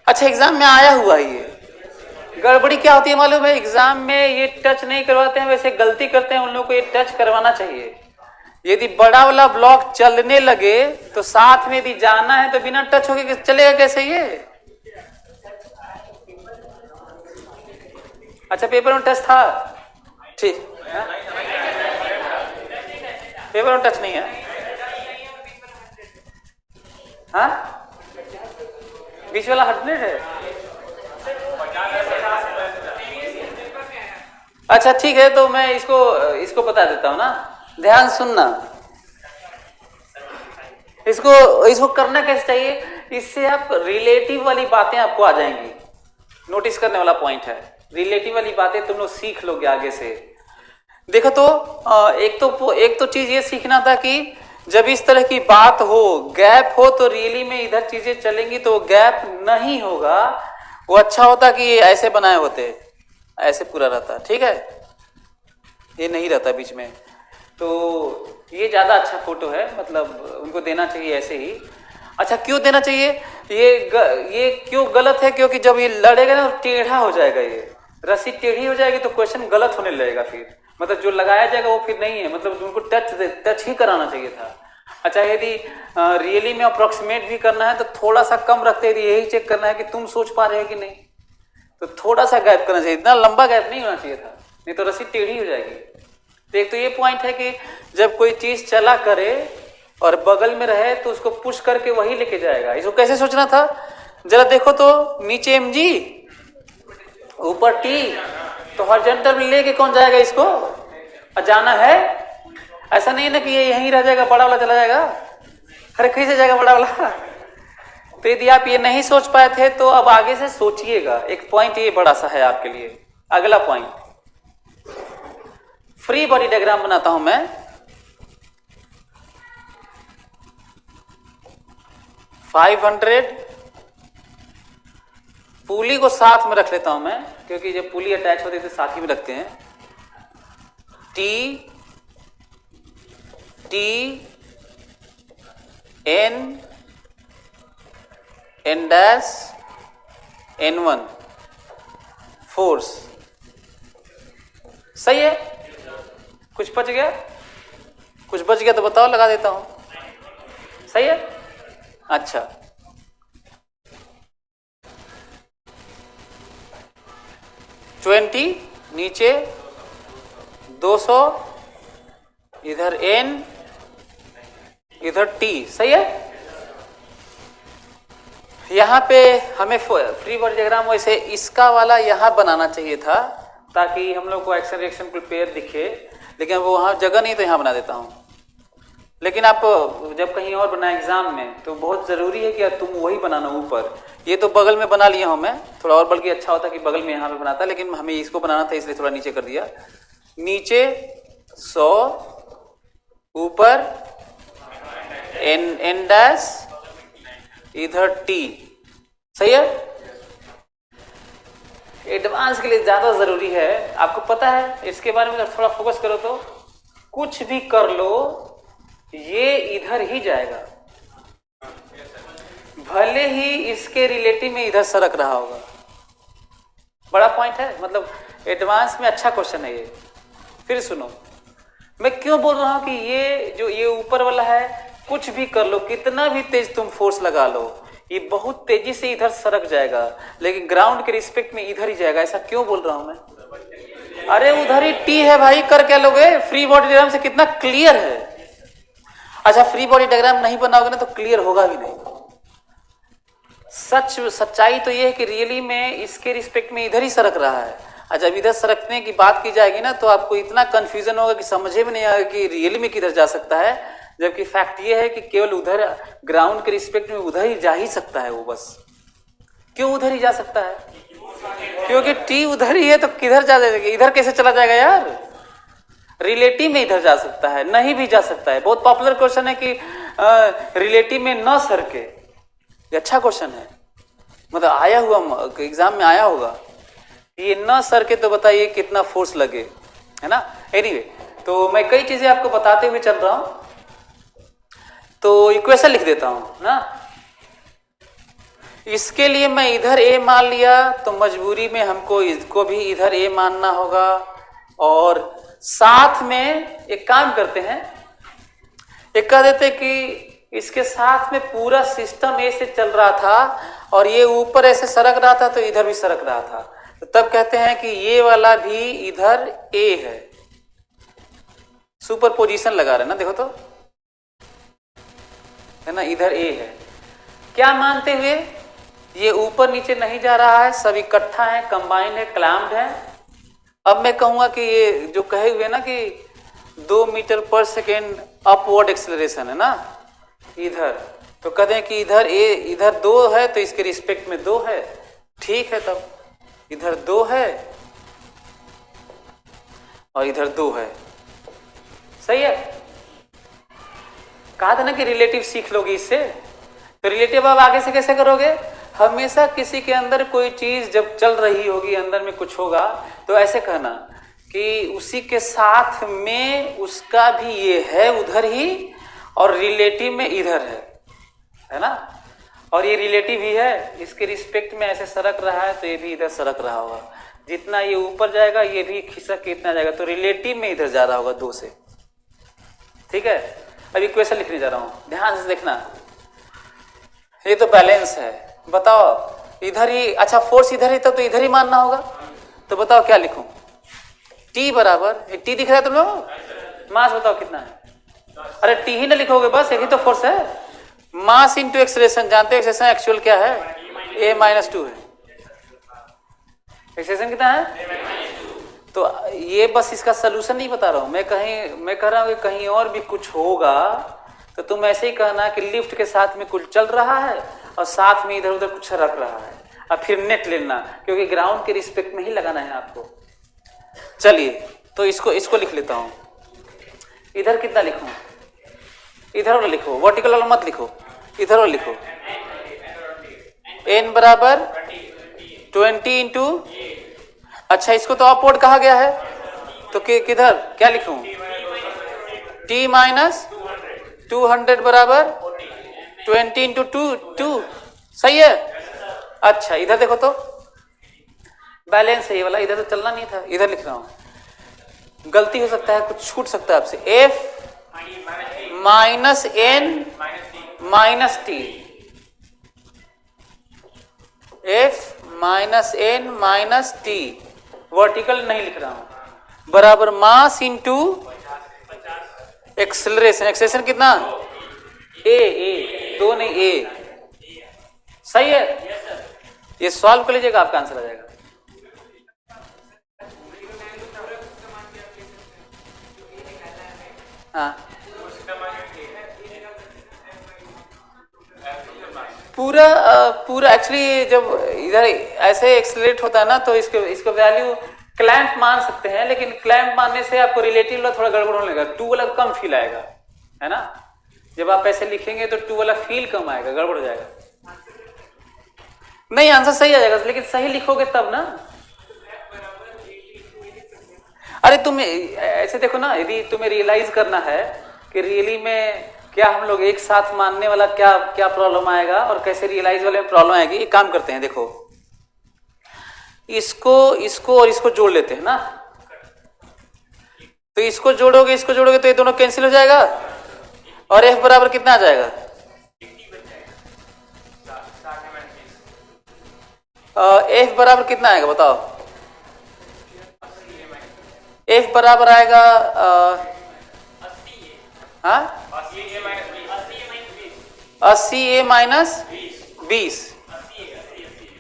अच्छा एग्जाम में आया हुआ ये गड़बड़ी क्या होती है मालूम है, एग्जाम में ये टच नहीं करवाते हैं, वैसे गलती करते हैं, उन लोगों को ये टच करवाना चाहिए। यदि बड़ा वाला ब्लॉक चलने लगे तो साथ में यदि जाना है तो बिना टच होके चलेगा कैसे ये। अच्छा, पेपर में टच था, ठीक, पेपर में टच नहीं है, हाँ, बीच वाला हटने है। अच्छा ठीक है, तो मैं इसको बता देता हूं ना, ध्यान सुनना। इसको करना कैसे चाहिए, इससे आप रिलेटिव वाली बातें आपको आ जाएंगी। नोटिस करने वाला पॉइंट है, रिलेटिव वाली बातें तुम लोग सीख लोगे आगे से। देखो तो एक तो चीज ये सीखना था कि जब इस तरह की बात हो, गैप हो, तो रियली में इधर चीजें चलेंगी तो गैप नहीं होगा। वो अच्छा होता कि ऐसे बनाए होते, ऐसे पूरा रहता, ठीक है, ये नहीं रहता बीच में। तो ये ज्यादा अच्छा फोटो है, मतलब उनको देना चाहिए ऐसे ही। अच्छा, क्यों देना चाहिए, ये क्यों गलत है, क्योंकि जब ये लड़ेगा ना टेढ़ा हो जाएगा, ये रस्सी टेढ़ी हो जाएगी तो क्वेश्चन गलत होने लगेगा, फिर मतलब जो लगाया जाएगा वो फिर नहीं है, मतलब उनको टच ही कराना चाहिए था। अच्छा, यदि रियली में अप्रोक्सीमेट भी करना है तो थोड़ा सा कम रखते हैं, यही चेक करना है कि तुम सोच पा रहे हो कि नहीं, तो थोड़ा सा गैप करना चाहिए, इतना लंबा गैप नहीं होना चाहिए था, नहीं तो रस्सी टेढ़ी हो जाएगी। तो एक तो ये पॉइंट है कि जब कोई चीज चला करे और बगल में रहे तो उसको पुश करके वही लेके जाएगा। इसको कैसे सोचना था, जरा देखो तो, नीचे mg ऊपर t, तो हॉरिजॉन्टल में लेके कौन जाएगा इसको, जाना है। ऐसा नहीं है ना कि ये यहीं रह जाएगा, बड़ा वाला चला जाएगा, अरे कैसे जाएगा बड़ा वाला। तो यदि आप ये नहीं सोच पाए थे तो अब आगे से सोचिएगा। एक पॉइंट ये बड़ा सा है आपके लिए। अगला पॉइंट, फ्री बॉडी डायग्राम बनाता हूं मैं। 500, पुली को साथ में रख लेता हूं मैं, क्योंकि जब पुली अटैच होती है तो साथ ही में रखते हैं। T n dash N1 force. सही है? कुछ बच गया? कुछ बच गया तो बताओ, लगा देता हूं। सही है? अच्छा, नीचे 200, इधर N, इधर T। सही है? यहां पे हमें फ्री बॉडी डायग्राम वैसे इसका वाला यहां बनाना चाहिए था, ताकि हम लोग को एक्शन रिएक्शन को पेयर दिखे, लेकिन वो वहां जगह नहीं तो यहां बना देता हूं। लेकिन आप जब कहीं और बनाए एग्जाम में तो बहुत जरूरी है कि तुम वही बनाना ऊपर। ये तो बगल में बना लिया हूं मैं, थोड़ा और बल्कि अच्छा होता कि बगल में यहां पे बनाता, लेकिन हमें इसको बनाना था इसलिए थोड़ा नीचे कर दिया। नीचे 100, ऊपर एन डैश, इधर T। सही है? एडवांस के लिए ज्यादा जरूरी है, आपको पता है इसके बारे में थोड़ा फोकस करो तो कुछ भी कर लो ये इधर ही जाएगा, भले ही इसके रिलेटिव में इधर सरक रहा होगा। बड़ा पॉइंट है, मतलब एडवांस में अच्छा क्वेश्चन है ये। फिर सुनो, मैं क्यों बोल रहा हूं कि ये जो ये ऊपर वाला है, कुछ भी कर लो, कितना भी तेज तुम फोर्स लगा लो, ये बहुत तेजी से इधर सरक जाएगा, लेकिन ग्राउंड के रिस्पेक्ट में इधर ही जाएगा। ऐसा क्यों बोल रहा हूं मैं? अरे उधर ही T है भाई, कर क्या लोगे? फ्री बॉडी डायग्राम से कितना क्लियर है। अच्छा, फ्री बॉडी डायग्राम नहीं बनाओगे ना तो क्लियर होगा भी नहीं। सच्चाई तो ये है कि रियली में इसके रिस्पेक्ट में इधर ही सरक रहा है। अच्छा, जब इधर सरकने की बात की जाएगी ना तो आपको इतना कंफ्यूजन होगा कि समझे में नहीं आएगा कि रियली में किधर जा सकता है, जबकि फैक्ट ये है कि केवल उधर ग्राउंड के रिस्पेक्ट में उधर ही जा ही सकता है वो। बस क्यों उधर ही जा सकता है? क्योंकि T उधर ही है, तो किधर जा जाएगा? इधर कैसे चला जाएगा यार? रिलेटिव में इधर जा सकता है, नहीं भी जा सकता है। बहुत पॉपुलर क्वेश्चन है कि रिलेटिव में न सरके, ये अच्छा क्वेश्चन है, मतलब आया हुआ एग्जाम में आया होगा। ये न सरके तो बताइए कितना फोर्स लगे, है ना? एनीवे, तो मैं कई चीजें आपको बताते हुए चल रहा हूं, तो इक्वेशन लिख देता हूं ना। इसके लिए मैं इधर A मान लिया तो मजबूरी में हमको इसको भी इधर A मानना होगा, और साथ में एक काम करते हैं, एक कह देते कि इसके साथ में पूरा सिस्टम A से चल रहा था और ये ऊपर ऐसे सरक रहा था तो इधर भी सरक रहा था, तो तब कहते हैं कि ये वाला भी इधर A है। सुपर पोजिशन लगा रहे ना, देखो तो, है ना? इधर A है। क्या मानते हुए? ये ऊपर नीचे नहीं जा रहा है, सब इकट्ठा है, कंबाइंड है, क्लैम्प्ड है। अब मैं कहूंगा कि ये जो कहे हुए ना कि 2 मीटर पर सेकेंड अपवर्ड एक्सेलरेशन है ना इधर, तो कहते हैं कि इधर 2 है तो इसके रिस्पेक्ट में 2 है। ठीक है, तब इधर 2 है और इधर 2 है। सही है? कहा था ना कि रिलेटिव सीख लोगे इससे, तो रिलेटिव अब आगे से कैसे करोगे? हमेशा किसी के अंदर कोई चीज जब चल रही होगी, अंदर में कुछ होगा, तो ऐसे कहना कि उसी के साथ में उसका भी ये है उधर ही, और रिलेटिव में इधर है ना? और ये रिलेटिव ही है, इसके रिस्पेक्ट में ऐसे सरक रहा है तो ये भी इधर सरक रहा होगा। जितना ये ऊपर जाएगा ये भी खिसक के इतना जाएगा, तो रिलेटिव में इधर जा रहा होगा 2 से। ठीक है, अब इक्वेशन लिखने जा रहा हूं, ध्यान से देखना। ये तो बैलेंस है, बताओ इधर ही, अच्छा फोर्स इधर ही था तो इधर ही मानना होगा, तो बताओ क्या लिखूं? T बराबर, T दिख रहा है तुम लोग? मास बताओ कितना है? अरे T ही ना लिखोगे, बस एक ही तो फोर्स है। मास इंटू एक्सेलरेशन, जानते हो एक्सेलरेशन एक्चुअल क्या है? A-2 है। एक्सेलरेशन कितना है? तो ये बस इसका सलूशन नहीं बता रहा हूं मैं, कह रहा हूं कि कहीं और भी कुछ होगा तो तुम ऐसे ही कहना कि लिफ्ट के साथ में कुछ चल रहा है और साथ में इधर उधर कुछ रख रहा है, और फिर नेट लेना, क्योंकि ग्राउंड के रिस्पेक्ट में ही लगाना है आपको। चलिए, तो इसको लिख लेता हूं। इधर कितना लिखूं? इधर वाला लिखो, वर्टिकल वाला मत लिखो, इधर वाला लिखो। n बराबर 20 इंटू, अच्छा इसको तो अपवर्ड कहा गया है, तो किधर क्या लिखूं, t माइनस 200 बराबर 20 इंटू 2, सही है। अच्छा इधर देखो तो बैलेंस है ये वाला, इधर तो चलना नहीं था, इधर लिख रहा हूं, गलती हो सकता है, कुछ छूट सकता है आपसे। f minus n minus T, f minus n minus T, vertical नहीं लिख रहा हूं, बराबर मास इंटू एक्सेलरेशन, एक्सेलरेशन कितना, ए दो नहीं ए, सही है। ये सॉल्व कर लीजिएगा, आपका आंसर आ जाएगा। हाँ पूरा एक्चुअली जब इधर ऐसे एक्सेलरेट होता है ना, तो इसको वैल्यू क्लैंप मान सकते हैं, लेकिन क्लैंप मानने से आपको रिलेटिव वाला थोड़ा गड़बड़ होने लगा, 2 वाला कम फील आएगा, है ना। जब आप ऐसे लिखेंगे तो 2 वाला फील कम आएगा, गड़बड़ हो जाएगा। नहीं आंसर सही आ जाएगा, लेकिन सही लिखोगे तब ना। अरे तुम ऐसे देखो ना, यदि तुम्हें रियलाइज करना है कि रियली में क्या हम लोग एक साथ मानने वाला क्या क्या प्रॉब्लम आएगा और कैसे रियलाइज वाले में प्रॉब्लम आएगी, एक काम करते हैं, देखो इसको और इसको जोड़ लेते हैं ना, तो इसको जोड़ोगे तो ये दोनों कैंसिल हो जाएगा, और f बराबर कितना आ जाएगा, f बराबर कितना आएगा बताओ, f बराबर आएगा 80a माइनस 20,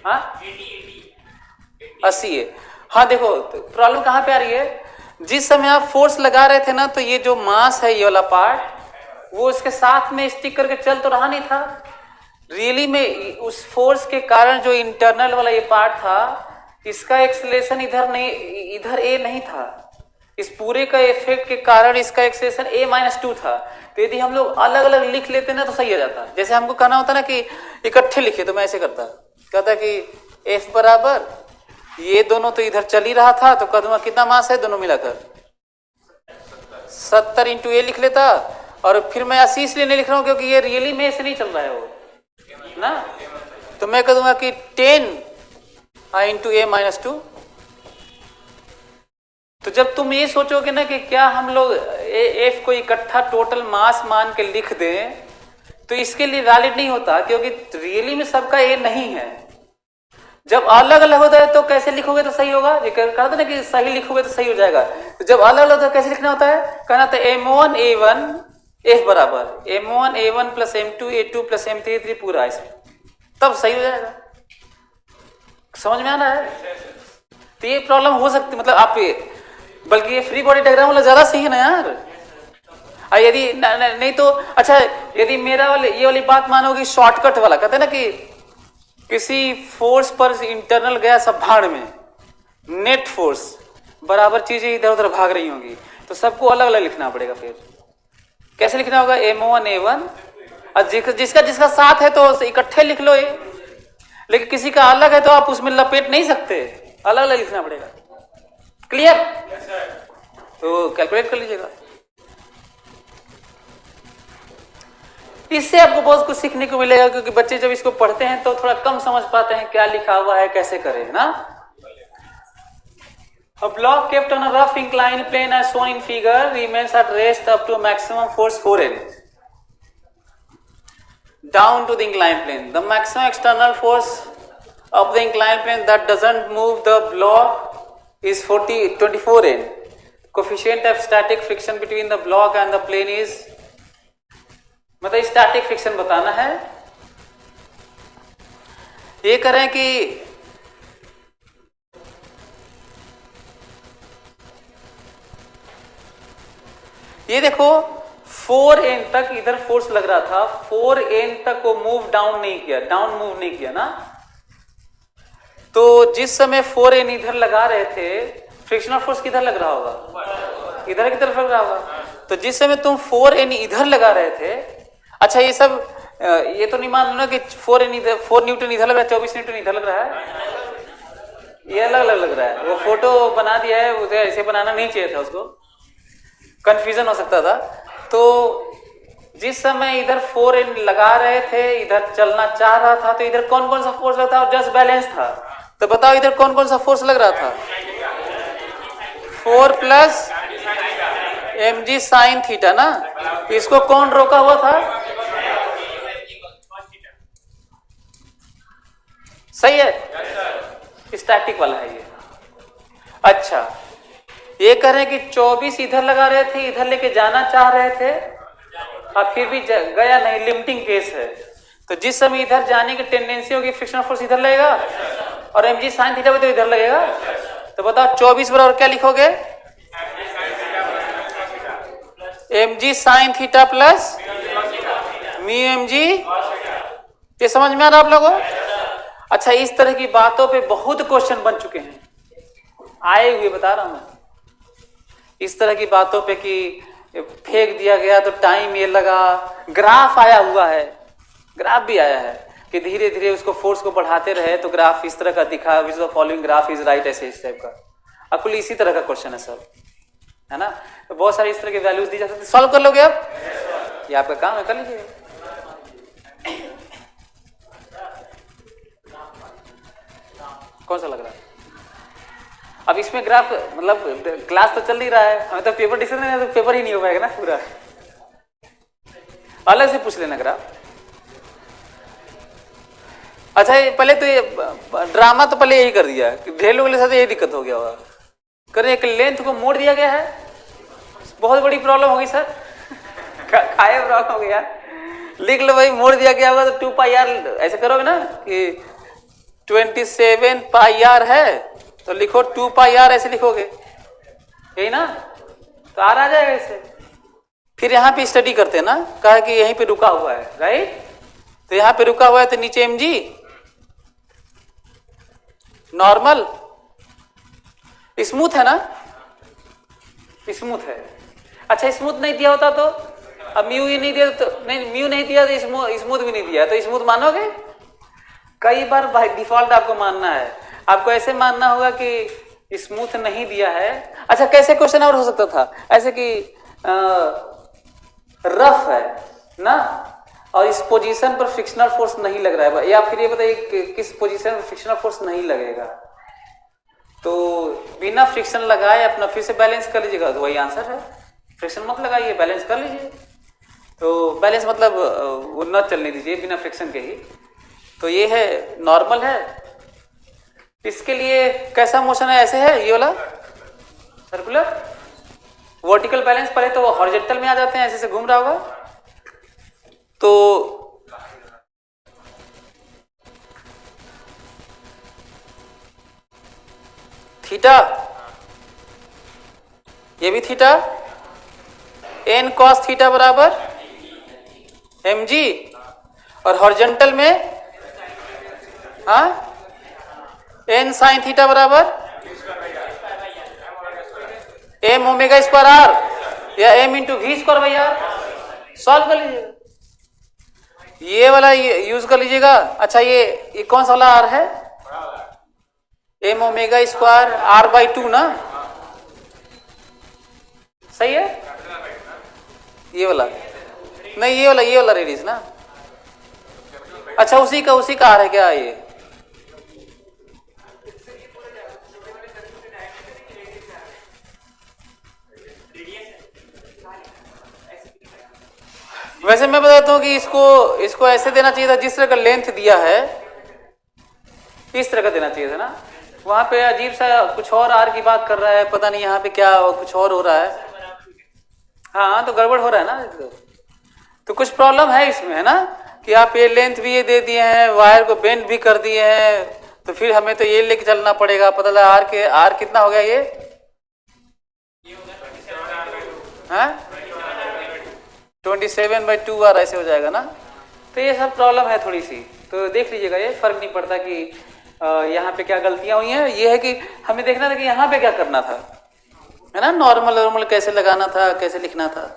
हाँ 80a। हाँ देखो प्रॉब्लम कहाँ पे आ रही है, जिस समय आप फोर्स लगा रहे थे ना, तो ये जो मास है ये वाला पार्ट वो इसके साथ में स्टिक करके चल तो रहा नहीं था, रियली में उस फोर्स के कारण जो इंटरनल वाला ये पार्ट था, इसका एक्सेलरेशन इधर a नहीं था, इस पूरे का इफेक्ट के कारण इसका एक्सेलरेशन a-2 था। तो यदि हम लोग अलग अलग लिख लेते ना तो सही हो जाता, जैसे हमको कहना होता ना कि इकट्ठे लिखे, तो मैं ऐसे करता, कहता कि f बराबर ये दोनों तो इधर चल ही रहा था, तो कह दूंगा कितना मास है दोनों मिलाकर 70 इंटू ए लिख लेता, और फिर मैं 80 इसलिए नहीं लिख रहा हूं क्योंकि ये रियली में ऐसे नहीं चल रहा है वो ना, तो मैं कह दूंगा कि 10 इंटू a-2। तो जब तुम ये सोचोगे ना कि क्या हम लोग एफ को इकट्ठा टोटल मास मान के लिख दें, तो इसके लिए वैलिड नहीं होता, क्योंकि रियली में सबका ए नहीं है। जब अलग अलग होता है तो कैसे लिखोगे तो सही होगा, ये कहा था ना कि सही लिखोगे तो सही हो जाएगा। तो जब अलग अलग होता है कैसे लिखना होता है, कहना था m1a1 f बराबर m1a1 plus m2a2 plus m3a3 पूरा ऐसे, तब सही हो जाएगा। समझ में आ रहा है? तो ये प्रॉब्लम हो सकती, मतलब आप बल्कि ये फ्री बॉडी डायग्राम वाला ज्यादा सही है ना यार। यदि नहीं तो अच्छा, यदि मेरा वाले ये वाली बात मानोगे शॉर्टकट वाला, कहते हैं ना कि किसी फोर्स पर इंटरनल गया सब भाड़ में, नेट फोर्स बराबर चीजें इधर उधर भाग रही होंगी, तो सबको अलग अलग लिखना पड़ेगा। फिर कैसे लिखना होगा, m1a1, और जिसका साथ है तो इकट्ठे लिख लो ये, लेकिन किसी का अलग है तो आप उसमें लपेट नहीं सकते, अलग अलग लिखना पड़ेगा। क्लियर? तो कैलकुलेट कर लीजिएगा। इससे आपको बहुत कुछ सीखने को मिलेगा, क्योंकि बच्चे जब इसको पढ़ते हैं तो थोड़ा कम समझ पाते हैं क्या लिखा हुआ है, कैसे करें ना। A block kept on a rough inclined plane as shown in figure remains at rest up to a maximum force 4N down to the inclined plane. The maximum external force of the inclined plane that doesn't move the block is 24N. Coefficient of static friction between the block and the plane is, मतलब static friction बताना है। ये करें कि ये देखो 4N तक इधर फोर्स लग रहा था, 4N तक को मूव डाउन नहीं किया, डाउन मूव नहीं किया ना। तो जिस समय 4N इधर लगा रहे थे, फ्रिक्शनल फोर्स किधर लग रहा होगा, इधर की तरफ लग रहा होगा। तो जिस समय तुम 4N इधर लगा रहे थे, अच्छा ये सब ये तो नहीं मान लो ना कि 4 न्यूटन इधर लग रहा है, 24 न्यूटन इधर लग रहा है, ये अलग अलग लग रहा है। वो फोटो बना दिया है, उसे ऐसे बनाना नहीं चाहिए था, उसको कंफ्यूजन हो सकता था। तो जिस समय इधर 4 लगा रहे थे, इधर चलना चाह रहा था, तो इधर कौन कौन सा फोर्स लगता था और जस्ट बैलेंस था। तो बताओ इधर कौन कौन सा फोर्स लग रहा था? 4 प्लस mg sin थीटा ना। इसको कौन रोका हुआ था? सही है, स्टैटिक वाला है ये। अच्छा, ये कह रहे हैं कि 24 इधर लगा रहे थे, इधर लेके जाना चाह रहे थे और फिर भी गया नहीं, लिमिटिंग केस है। तो जिस समय इधर जाने की टेंडेंसी होगी, फ्रिक्शनल फोर्स इधर लगेगा और mg sin थीटा भी तो इधर लगेगा। तो बताओ 24 बराबर क्या लिखोगे? mg sin theta plus mu mg। ये समझ में आ रहा आप लोगों? अच्छा, इस तरह की बातों पे बहुत क्वेश्चन बन चुके हैं, आए हुए बता रहा हूं मैं। इस तरह की बातों पे कि फेंक दिया गया तो टाइम ये लगा, ग्राफ आया हुआ है, ग्राफ भी आया है कि धीरे धीरे उसको फोर्स को बढ़ाते रहे तो ग्राफ इस तरह का दिखा, which the following graph is right, ऐसे इस टाइप का। अकुल इसी तरह का क्वेश्चन है सब, है ना। तो बहुत सारी इस तरह की वैल्यूज दी जा सकती है। सॉल्व कर लोगे आप? ये आपका काम है, कर लीजिए। कौन सा लग रहा है? अब इसमें ग्राफ, मतलब क्लास तो चल नहीं रहा है, हमें तो पेपर डिस्कशन है, तो पेपर ही नहीं हो पाएगा ना पूरा। अलग से पूछ लेना ग्राफ। अच्छा, ये पहले तो ये ड्रामा तो पहले यही कर दिया कि ढेर लोगों के साथ यही दिक्कत हो गया होगा। करें एक लेंथ को मोड़ दिया गया है, बहुत बड़ी प्रॉब्लम होगी सर। खाए प्रॉब्लम हो गया। लिख लो भाई, मोड़ दिया गया होगा तो 2 पाई आर ऐसे करोगे ना कि 27 पाई आर है तो लिखो 2 पाई आर, ऐसे लिखोगे, यही ना। तो आर आ जाएगा इससे। फिर यहाँ पे स्टडी करते हैं ना, कहा कि यहीं पे रुका हुआ है, राइट। तो यहाँ पे रुका हुआ है तो नीचे mg नॉर्मल स्मूथ है ना, स्मूथ है। अच्छा, स्मूथ नहीं दिया होता तो, अब म्यू ही नहीं दिया तो, नहीं म्यू नहीं दिया तो स्मूथ भी नहीं दिया तो स्मूथ मानोगे? कई बार बाय डिफॉल्ट आपको मानना है, आपको ऐसे मानना होगा कि स्मूथ नहीं दिया है। अच्छा, कैसे क्वेश्चन और हो सकता था ऐसे कि रफ है ना और इस पोजीशन पर फ्रिक्शनल फोर्स नहीं लग रहा है, या फिर ये बताइए कि किस पोजीशन पर फ्रिक्शनल फोर्स नहीं लगेगा। तो बिना फ्रिक्शन लगाए अपना फिर से बैलेंस कर लीजिएगा, तो वही आंसर है। फ्रिक्शन मत लगाइए, बैलेंस कर लीजिए। तो बैलेंस मतलब वो न चलने दीजिए बिना फ्रिक्शन के ही। तो ये है, नॉर्मल है। इसके लिए कैसा मोशन है? ऐसे है, ये वाला सर्कुलर। वर्टिकल बैलेंस पहले तो हॉरिजॉन्टल में आ जाते हैं, ऐसे से घूम रहा होगा। तो थीटा, ये भी थीटा, n cos थीटा बराबर mg, और हॉरिजॉन्टल में हाँ n sin थीटा बराबर m ओमेगा स्क्वायर r या m into v square by r. Solve कर लीजिएगा, ये वाला यूज कर लीजिएगा। अच्छा, ये कौन सा वाला r है? m ओमेगा स्क्वायर r/2 ना, सही है। ये वाला नहीं, ये वाला रेडियस ना। अच्छा, उसी का आ रहा है क्या ये? वैसे मैं बताता हूँ कि इसको ऐसे देना चाहिए था, जिस तरह का लेंथ दिया है इस तरह का देना चाहिए था ना। वहां पे अजीब सा कुछ और आर की बात कर रहा है, पता नहीं यहाँ पे क्या कुछ और हो रहा है। हाँ, तो गड़बड़ हो रहा है ना। तो कुछ प्रॉब्लम है इसमें, है ना, कि आप ये लेंथ भी ये दे दिए हैं, वायर को बेंड भी कर दिए हैं, तो फिर हमें तो ये लेके चलना पड़ेगा। पता लगा आर कितना हो गया ये? हाँ, 27/2 आर ऐसे हो जाएगा ना। तो ये सब प्रॉब्लम है थोड़ी सी, तो देख लीजिएगा। ये फर्क नहीं पड़ता कि यहाँ पे क्या गलतियां हुई हैं, ये है कि हमें देखना था कि यहाँ पे क्या करना था, है ना। नॉर्मल कैसे लगाना था, कैसे लिखना था।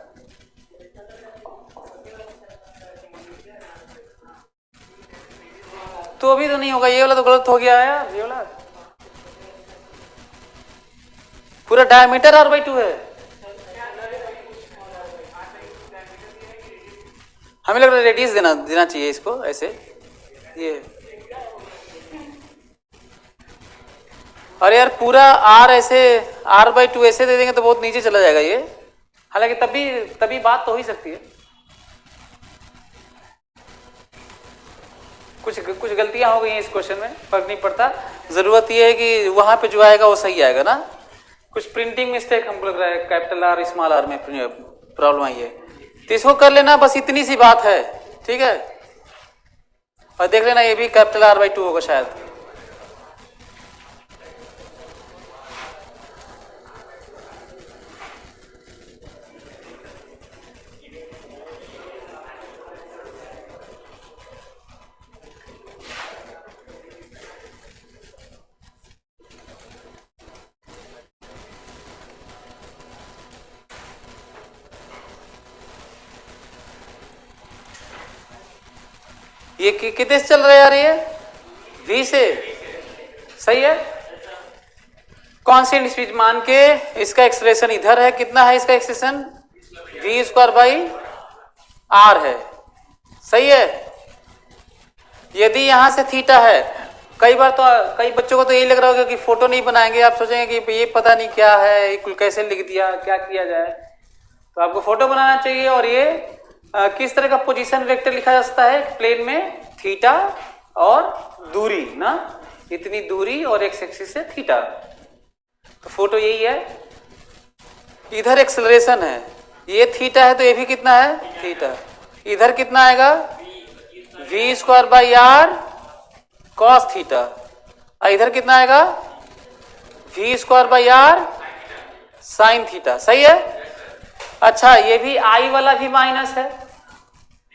तो अभी तो नहीं होगा, ये वाला तो गलत हो गया है यार, ये वाला पूरा डायमीटर r/2 है। हमें लग रहा है रेडियस देना चाहिए इसको ऐसे, ये अरे यार पूरा r ऐसे r/2 ऐसे दे देंगे तो बहुत नीचे चला जाएगा ये, हालांकि तभी बात तो हो ही सकती है। कुछ गलतियां हो गई हैं इस क्वेश्चन में, फर्क नहीं पड़ता, जरूरत ये है कि वहां पे जो आएगा वो सही आएगा ना। कुछ प्रिंटिंग मिस्टेक हमको लग रहा है कैपिटल R स्मॉल r में प्रॉब्लम आई है, तो इसको कर लेना, बस इतनी सी बात है, ठीक है। और देख लेना ये भी कैपिटल R/2 होगा शायद। ये कितने से चल रहा है यार, ये v से, सही है। कांस्टेंट स्पीड मान के इसका एक्सप्रेशन इधर है, कितना है इसका एक्सप्रेशन, v²/r है, सही है। यदि यहां से थीटा है, कई बार तो कई बच्चों को तो यही लग रहा होगा कि फोटो नहीं बनाएंगे, आप सोचेंगे कि ये पता नहीं क्या है, ये कुल कैसे लिख दिया, क्या किया जाए, तो आपको फोटो बनाना चाहिए। और ये किस तरह का पोजीशन वेक्टर लिखा जा सकता है, प्लेन में थीटा और दूरी ना, इतनी दूरी और एक्स एक्सिस से थीटा, तो फोटो यही है। इधर एक्सेलरेशन है, ये थीटा है तो ये भी कितना है थीटा, इधर कितना आएगा v²/r cos थीटा, इधर कितना आएगा v²/r sin थीटा, सही है। अच्छा ये भी I वाला भी माइनस है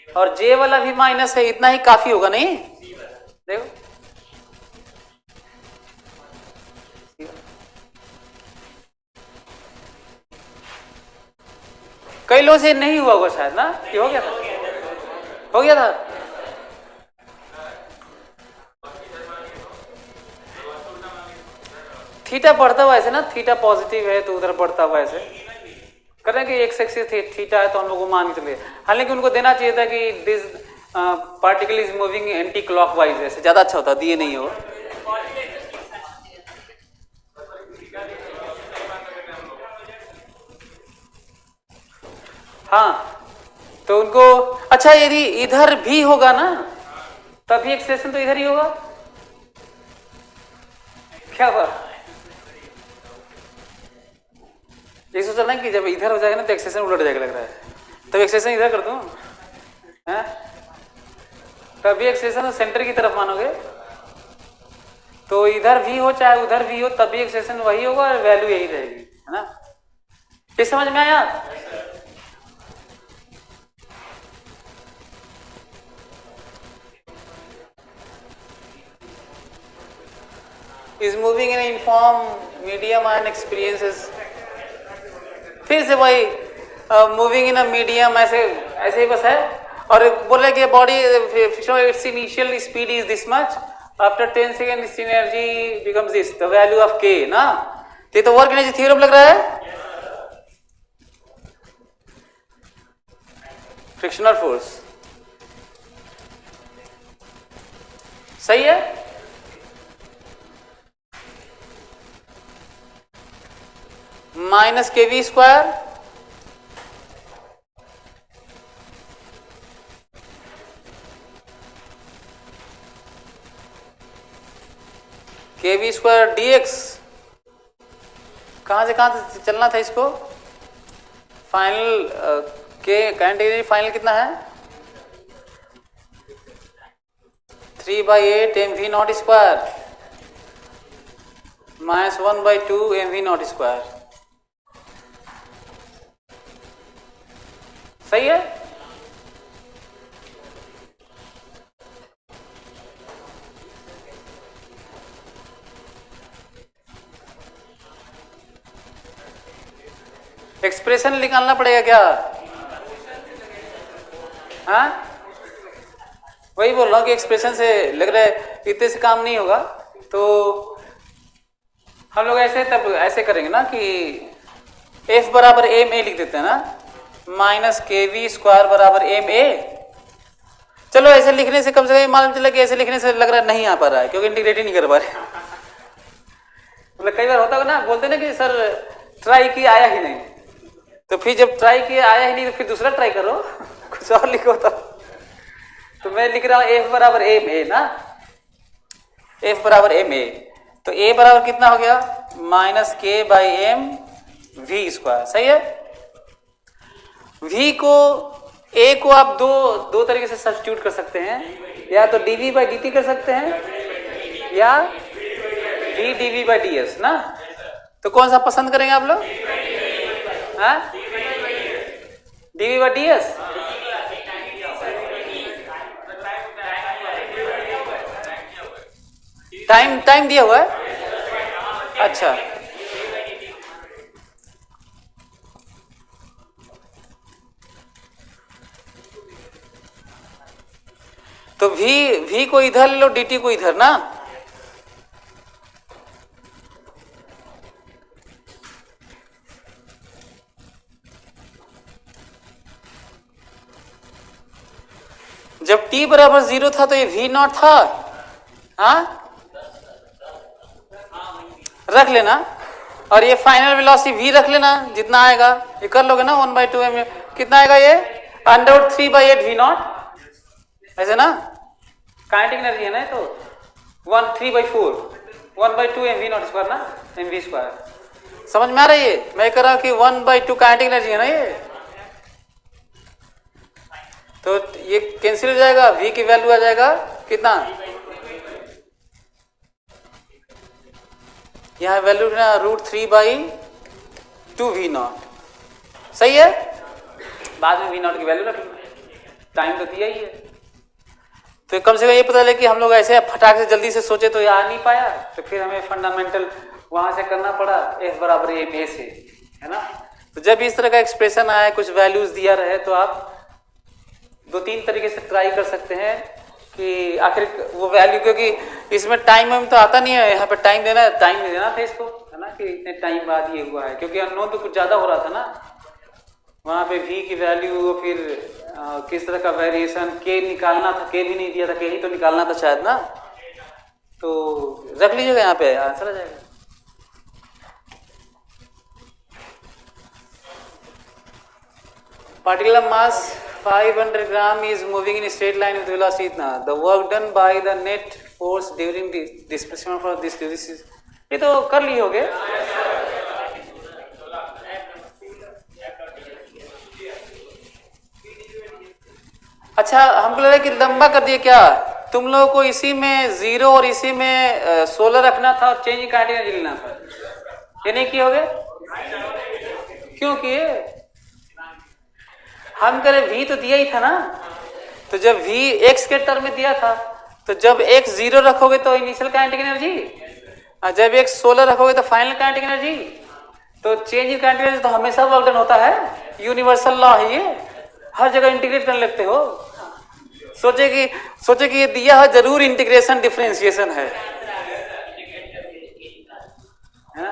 और J वाला भी माइनस है, इतना ही काफी होगा नहीं, देखो कई लोगों से नहीं हुआ होगा शायद ना, ये हो गया था, हो गया था। थीटा बढ़ता हुआ ऐसे ना, थीटा पॉजिटिव है तो उधर बढ़ता हुआ ऐसे कर रहे हैं कि एक्स एक्सिस थीटा है तो हम लोग को मान के चले, हालांकि उनको देना चाहिए था कि this particle is moving anti clockwise, ऐसे ज्यादा अच्छा होता, दिए नहीं हो। हाँ तो उनको, अच्छा यदि इधर भी होगा ना तभी एक्सप्रेशन तो इधर ही होगा, क्या बात, ये सोच रहा है कि जब इधर हो जाएगा ना तो एक्सप्रेशन उलट जाएगा लग रहा है, तब एक्सप्रेशन इधर कर दूं, तभी एक्सप्रेशन सेंटर की तरफ मानोगे, तो इधर भी हो चाहे उधर भी हो तभी एक्सप्रेशन वही होगा और वैल्यू यही रहेगी, है ना। ये समझ में आया। is moving in a uniform medium and experiences, फिर से वही मूविंग इन अ मीडियम, ऐसे ऐसे ही बस है। और बोले कि body it's initial speed is this much, after 10 second it's energy becomes this, the value of के ना, ये तो वर्क एनर्जी थ्योरम लग रहा है, फ्रिक्शनल फोर्स, सही है। माइनस kv², kv² dx, कहां से चलना था इसको, फाइनल के कैंडिडेट फाइनल कितना है 3/8 mv0² माइनस 1/2 mv0², सही है। एक्सप्रेशन निकालना पड़ेगा क्या, हाँ वही बोल रहा हूँ कि एक्सप्रेशन से लग रहा है इतने से काम नहीं होगा, तो हम लोग ऐसे तब ऐसे करेंगे ना कि F बराबर एम ए लिख देते हैं ना, माइनस के वी स्क्वायर बराबर एम ए। चलो ऐसे लिखने से कम से कम मालूम चला कि ऐसे लिखने से लग रहा नहीं आ पा रहा है, क्योंकि इंटीग्रेट ही नहीं कर पा रहे। मतलब कई बार होता है ना, बोलते ना कि सर ट्राई किया आया ही नहीं, तो फिर जब ट्राई किया आया ही नहीं तो फिर दूसरा ट्राई करो कुछ और लिखो। तो मैं लिख रहा हूं F बराबर एम ए ना, F बराबर एम ए, तो A बराबर कितना हो गया, माइनस के बाई एम वी स्क्वायर। सही है। V को A को आप दो तरीके से सब्स्टिट्यूट कर सकते हैं, या तो dv बाई dt कर सकते हैं या v dv बाई ds ना। तो कौन सा पसंद करेंगे आप लोग? हाँ, dv बाई ds। टाइम दिया हुआ है। अच्छा, तो v को इधर ले लो, dt को इधर ना। जब t बराबर 0 था तो ये v नॉट था, हाँ रख लेना, और ये फाइनल वेलोसिटी v रख लेना, जितना आएगा ये कर लोगे ना, 1/2 m कितना आएगा ये, अंडर 3/8 v नॉट, ऐसे ना। काइनेटिक एनर्जी है ना, तो 3/4 1/2 mv नॉट स्क्वायर ना, mv स्क्वायर। समझ में आ रही है? मैं कह रहा हूं कि 1/2 काइनेटिक एनर्जी है ना ये, तो ये कैंसिल हो जाएगा, v की वैल्यू आ जाएगा कितना, यहाँ वैल्यू ना √3/2 v नॉट। सही है। बाद में v नॉट की वैल्यू रख लो, टाइम तो दिया ही है। तो कम से कम ये पता लगे कि हम लोग ऐसे फटाक से जल्दी से सोचे तो ये आ नहीं पाया, तो फिर हमें फंडामेंटल वहां से करना पड़ा F बराबर एम ए से, है ना। तो जब इस तरह का एक्सप्रेशन आए, कुछ वैल्यूज दिया रहे, तो आप 2-3 तरीके से ट्राई कर सकते हैं कि आखिर वो वैल्यू, क्योंकि इसमें टाइम तो आता नहीं है, यहाँ पे टाइम देना था इसको, है ना, कि इतने टाइम बाद ये हुआ है, क्योंकि अननोन तो कुछ ज्यादा हो रहा था ना वहां पे। v की वैल्यू, फिर किस तरह का वेरिएशन, k निकालना था, k भी नहीं दिया था, k ही तो निकालना था शायद ना। तो रख लीजिएगा, यहाँ पे आंसर आ जाएगा। particular mass 500 gram is moving in a straight line with velocity इतना, the work done by the net force during the displacement for this is, ये तो कर लिए होगे। अच्छा, हमको लग रहा है कि लंबा कर दिए क्या, तुम लोगों को इसी में 0 और इसी में 16 रखना था और चेंज काटिंग लेना था, ये नहीं किए होगे? क्यों किए? हम करें v तो दिया ही था ना, तो जब v x के टर्म में दिया था, तो जब x 0 रखोगे तो इनिशियल काइनेटिक एनर्जी, जब x 16 रखोगे तो फाइनल काइनेटिक एनर्जी। तो चेंज इन काइनेटिक एनर्जी तो हमेशा वर्क डन होता है, यूनिवर्सल लॉ है ये, हर जगह इंटीग्रेट करने लगते हो। सोचे कि ये दिया है, जरूर इंटीग्रेशन डिफरेंशिएशन है ना?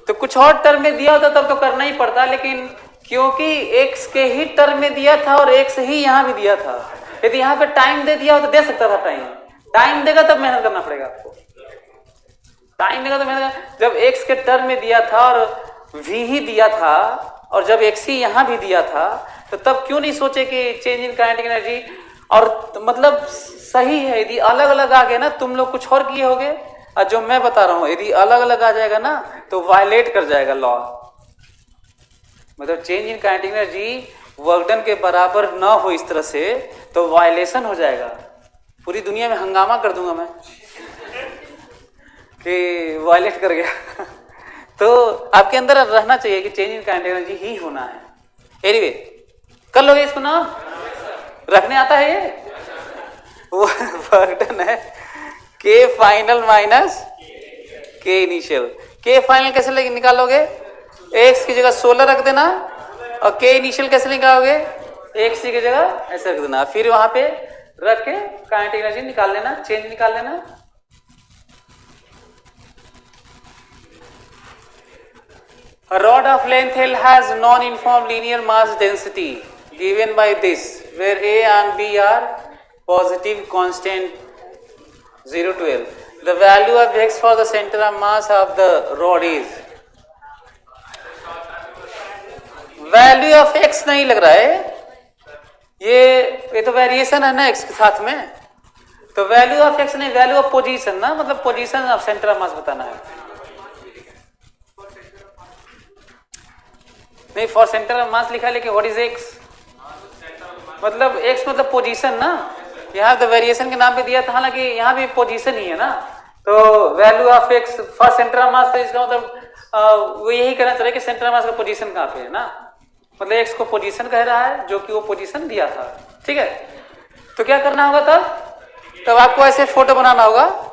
तो कुछ और टर्म में दिया होता तब तो करना ही पड़ता, लेकिन क्योंकि x के ही टर्म में दिया था और x ही यहाँ भी दिया था, यदि यहाँ पे टाइम दे दिया हो तो दे सकता था, टाइम देगा तब मेहनत करना पड़ेगा आपको, टाइम देगा तो मेहनत। जब x के टर्म में दिया था और v ही दिया था, और जब x ही यहाँ भी दिया था, तो तब क्यों नहीं सोचे कि चेंज इन काइनेटिक एनर्जी। और मतलब सही है, यदि अलग अलग आ गया ना, तुम लोग कुछ और किए होगे, और जो मैं बता रहा हूं यदि अलग अलग आ जाएगा ना तो वायलेट कर जाएगा लॉ। मतलब change in kinetic energy work done के बराबर ना हो इस तरह से, तो वायलेशन हो जाएगा, पूरी दुनिया में हंगामा कर दूंगा मैं कि वायलेट कर गया तो आपके अंदर रहना चाहिए कि चेंज इन काइनेटिक एनर्जी ही होना है। एनीवे, कर लोगे इसको ना, रखने आता है ये, वो वर्क डन है के फाइनल माइनस के इनिशियल। के फाइनल कैसे निकालोगे, x की जगह 16 रख देना, और के इनिशियल कैसे निकालोगे, x की जगह ऐसे रख देना, फिर वहां पे रख के काइनेटिक एनर्जी निकाल लेना, चेंज निकाल लेना। A rod of length L has non-uniform linear mass density given by this, where A and B are positive constant 0 to L. The value of x for the center of mass of the rod is, value of x नहीं लग रहा है, ये तो variation है ना x के साथ में, तो वैल्यू ऑफ x नहीं, वैल्यू ऑफ पोजीशन ना, मतलब position of centre of mass बताना है। नहीं, फॉर सेंटर ऑफ मास लिखा है, लेकिन व्हाट इज x, मतलब x मतलब पोजीशन ना, यहाँ तो वेरिएशन के नाम पे दिया था, हालांकि यहाँ भी पोजीशन ही है ना, तो value of x for centre of mass, तो इसका मतलब वो यही कहना चाह रहे कि सेंटर ऑफ मास का पोजीशन कहाँ पे है ना, मतलब x को पोजीशन कह रहा है जो कि वो पोजीशन दिया था। ठीक है, तो क्या करना होगा तब आपको ऐसे फोटो बनाना होगा,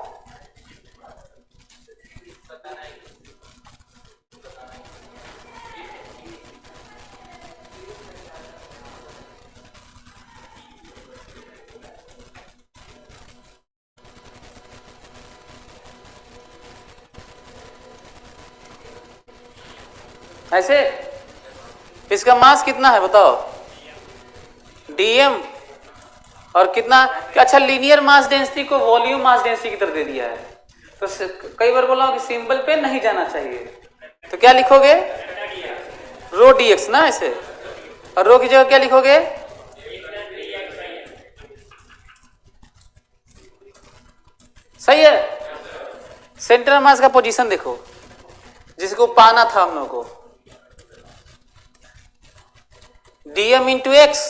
ऐसे। इसका मास कितना है बताओ, dm, और कितना, अच्छा लीनियर मास डेंसिटी को वॉल्यूम मास डेंसिटी की तरह दे दिया है, तो कई बार बोला कि सिंबल पे नहीं जाना चाहिए, तो क्या लिखोगे, रो dx ना ऐसे, और रो की जगह क्या लिखोगे, सही है। सेंटर मास का पोजीशन देखो जिसको पाना था हम लोगों को, dm इंटू एक्स,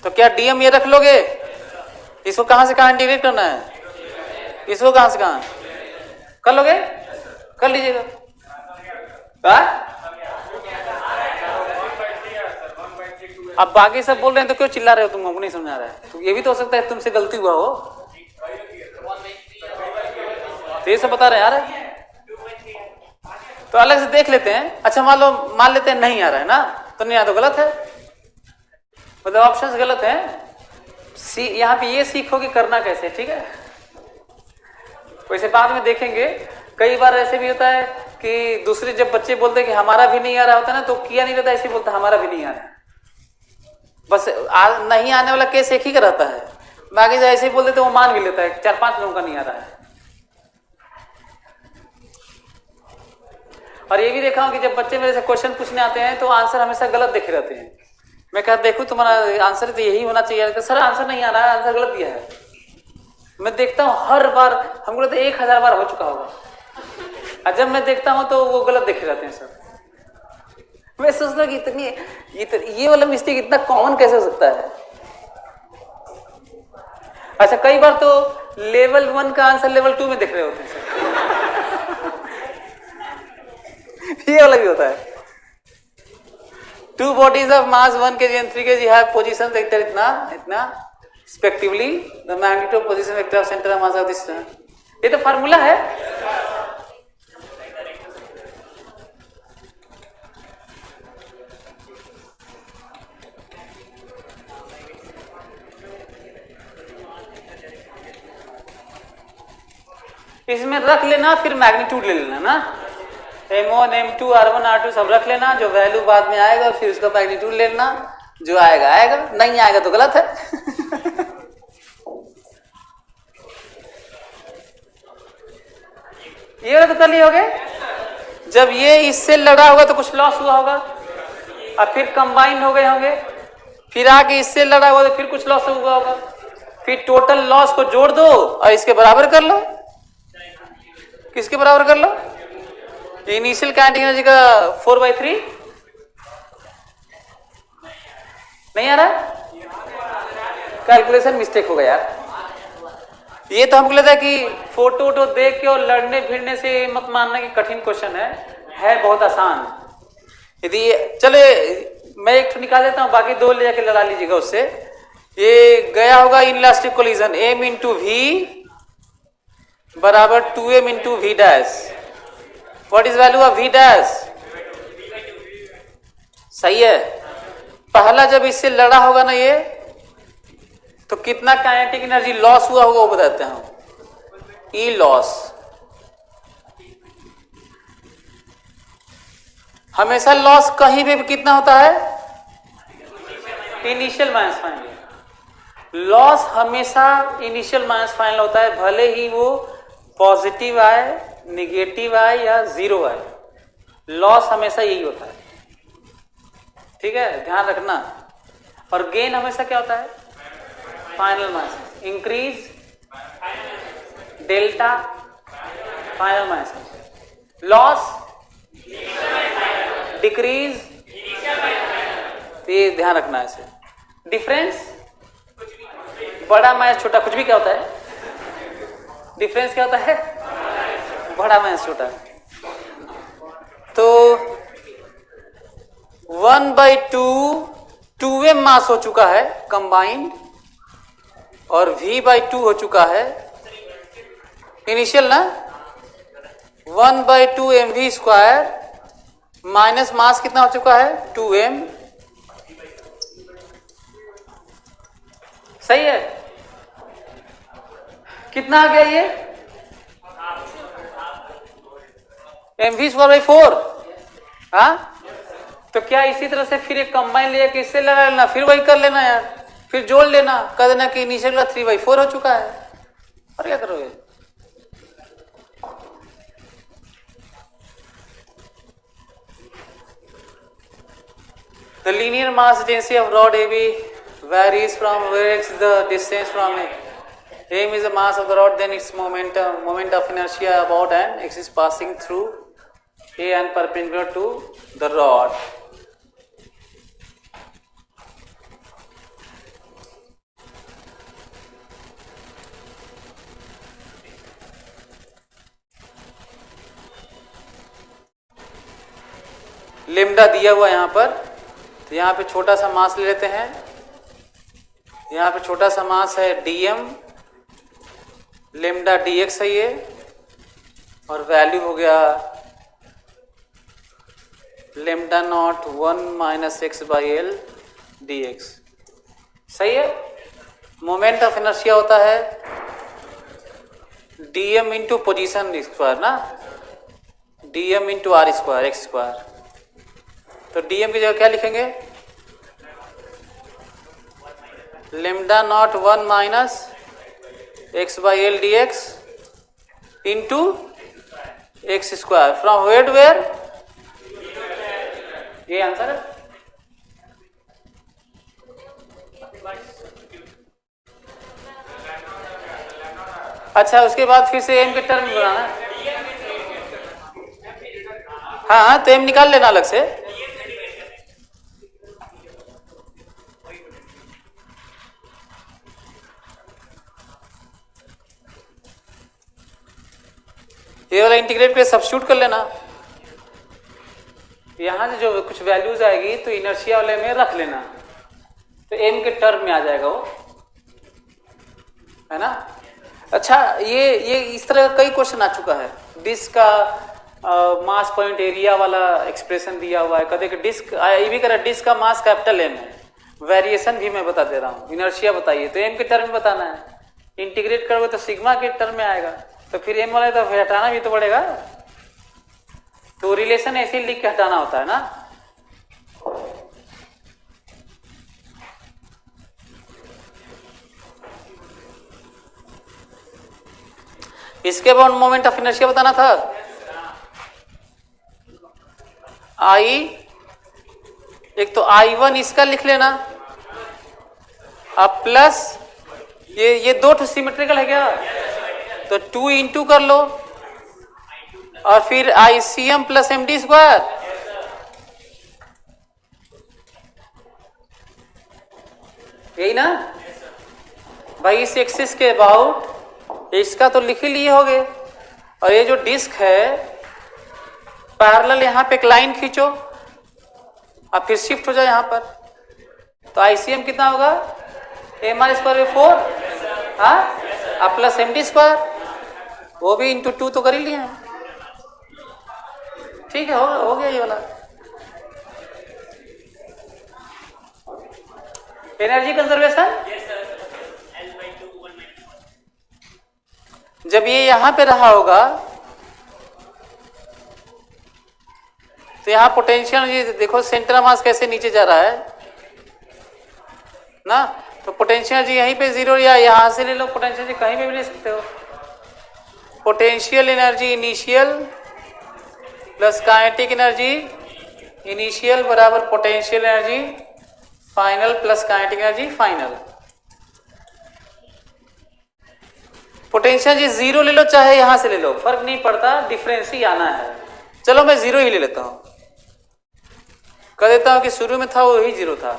तो क्या dm ये रख लोगे, इसको कहां से कहां इंटीग्रेट करना है, इसको कहां से कहां कर लोगे, कर लीजिएगा। अब बाकी सब बोल रहे हैं तो क्यों चिल्ला रहे हो तुम, हमको नहीं समझ आ रहा है, तो ये भी तो हो सकता है तुमसे गलती हुआ हो, तो ये सब बता रहे हैं यार, तो अलग से देख लेते हैं। अच्छा मान लेते हैं नहीं आ रहा है ना, तो नहीं आ तो गलत है, मतलब ऑप्शंस गलत हैं। यहाँ पे ये सीखो कि करना कैसे, ठीक है, वैसे बाद में देखेंगे। कई बार ऐसे भी होता है कि दूसरे जब बच्चे बोलते हैं कि हमारा भी नहीं आ रहा होता ना, तो किया नहीं रहता, ऐसे बोलता हमारा भी नहीं आ रहा, बस नहीं आने वाला केस एक ही का रहता है, बाकी जब ऐसे ही बोल देते वो मान भी लेता है 4-5 लोगों का नहीं आ रहा है। और ये भी देखा हूं कि जब बच्चे मेरे से क्वेश्चन पूछने आते हैं तो आंसर हमेशा गलत देखे रहते हैं, मैं कहा देखो तुम्हारा आंसर तो यही होना चाहिए, तो सर आंसर नहीं आ रहा है, आंसर गलत दिया है। मैं देखता हूं हर बार, हमको लगता है 1000 बार हो चुका होगा, और जब मैं देखता हूं तो वो गलत देखे रहते हैं सर। मैं सोचता हूं कि ये वाला मिस्टेक इतना कॉमन कैसे हो सकता है। अच्छा कई बार तो लेवल 1 का आंसर लेवल 2 में देख रहे होते हैं सर। ये वाला भी होता है। 2 bodies of mass 1 kg and 3 kg have positions vector इतना respectively, the magnitude position vector of center of mass of this, ये तो फार्मूला है। इसमें रख लेना, फिर मैग्नीट्यूड ले लेना ना, m1 m2 r1 r2 सब रख लेना, जो वैल्यू बाद में आएगा फिर उसका मैग्नीट्यूड ले लेना, जो आएगा आएगा, नहीं आएगा तो गलत है। ये वाला तो कर लिए होगे, जब ये इससे लड़ा होगा तो कुछ लॉस हुआ होगा, और फिर कंबाइन हो गए होंगे, फिर आके इससे लड़ा होगा तो फिर कुछ लॉस हुआ होगा, फिर टोटल लॉस को जोड़ दो और इसके बराबर कर लो। किसके बराबर कर लो, इनिशियल काइनेटिक एनर्जी का 4/3 नहीं आ रहा, कैलकुलेशन मिस्टेक हो गया यार। ये तो हमको लगता है कि फोटो वोटो देख के और लड़ने फिरने से मत मानना कि कठिन क्वेश्चन है बहुत आसान। यदि चले मैं एक तो निकाल देता हूं, बाकी 2 ले जाके लड़ा लीजिएगा उससे। ये गया होगा inelastic collision, m into v बराबर 2m into v dash. What is value of v dash, सही है। पहला जब इससे लड़ा होगा ना ये, तो कितना काइनेटिक एनर्जी लॉस हुआ होगा वो बताते हैं हम, ई लॉस। हमेशा लॉस कहीं भी कितना होता है, इनिशियल माइनस फाइनल। लॉस हमेशा इनिशियल माइनस फाइनल होता है, भले ही वो पॉजिटिव आए, निगेटिव आए या जीरो आए, लॉस हमेशा यही होता है। ठीक है, ध्यान रखना। और गेन हमेशा क्या होता है, final minus, increase delta final minus, loss decrease, ये ध्यान रखना है इसे। डिफरेंस बड़ा माइनस छोटा, कुछ भी क्या होता है, डिफरेंस क्या होता है, बड़ा माइनस छोटा। तो 1/2 2m मास हो चुका है कंबाइंड, और v/2 हो चुका है इनिशियल ना, 1/2 mv स्क्वायर माइनस मास कितना हो चुका है 2m। सही है, कितना आ गया ये mv स्क्वायर बाई 4। हाँ, तो क्या इसी तरह से फिर एक कंबाइन लिया कि इससे लगा लेना, फिर वही कर लेना यार, फिर जोड़ लेना, कर देना कि इनिशियल का 3/4 हो चुका है, और क्या करोगे। The linear mass density of rod AB varies from where x is the distance from it. M is the mass of the rod, then its moment of inertia about n, x is passing through A and perpendicular to the rod. Lambda दिया हुआ यहाँ पर, तो यहाँ पे छोटा सा मास ले लेते हैं। यहाँ पे छोटा सा मास है dm, लेमडा dx है ये, और वैल्यू हो गया lambda naught 1 minus x by l dx। सही है। मोमेंट ऑफ इनर्शिया होता है dm इंटू पोजिशन स्क्वायर ना, dm into r square x square. तो dm की जगह क्या लिखेंगे, lambda naught 1 minus x by l d x into x square, from where to where, ये आंसर है। अच्छा, उसके बाद फिर से m के टर्म बनाना है। हाँ, तो m निकाल लेना अलग से। ये वाला इंटीग्रेट पे सब्स्टिट्यूट कर लेना, यहां से जो कुछ वैल्यूज आएगी तो इनर्शिया वाले में रख लेना, तो m के टर्म में आ जाएगा वो, है ना। अच्छा, ये इस तरह का कई क्वेश्चन आ चुका है। डिस्क का मास पॉइंट एरिया वाला एक्सप्रेशन दिया हुआ है, कदे कि डिस्क ये भी कह रहा है डिस्क का मास कैपिटल M है, वेरिएशन भी मैं बता दे रहा हूँ, इनर्शिया बताइए तो m के टर्म में बताना है। इंटीग्रेट करोगे तो सिग्मा के टर्म में आएगा, तो फिर m वाला तो फिर हटाना भी तो पड़ेगा, तो रिलेशन ऐसे लिख के हटाना होता है ना। इसके बाद मोमेंट ऑफ इनर्शिया बताना था, आई, एक तो I1 इसका लिख लेना, अब प्लस ये दो सिमेट्रिकल है क्या, तो 2 इंटू कर लो, और फिर ICM प्लस MD स्क्वायर, यही ना भाई। इस एक्सिस के अबाउट इसका तो लिख ही लिए होगे, और ये जो डिस्क है पैरेलल यहाँ पे एक लाइन खींचो, अब फिर शिफ्ट हो जाए यहाँ पर, तो ICM कितना होगा, mr स्क्वायर 4, हाँ, अब प्लस MD स्क्वायर, वो भी इंटू 2 तो कर ही लिए हैं। ठीक है, हो गया ये वाला। एनर्जी कंजर्वेशन, जब ये यहां पे रहा होगा तो यहां पोटेंशियल, ये देखो सेंटर ऑफ मास कैसे नीचे जा रहा है ना, तो पोटेंशियल जी यहीं पे जीरो, या यहां से ले लो पोटेंशियल जी, कहीं पे भी ले सकते हो। Potential energy initial plus kinetic energy initial बराबर potential energy final plus kinetic energy final. Potential G zero ले लो चाहे यहां से ले लो, फर्क नहीं पड़ता, डिफरेंस ही आना है। चलो मैं जीरो ही ले लेता हूं, कह देता हूं कि शुरू में था वही जीरो था।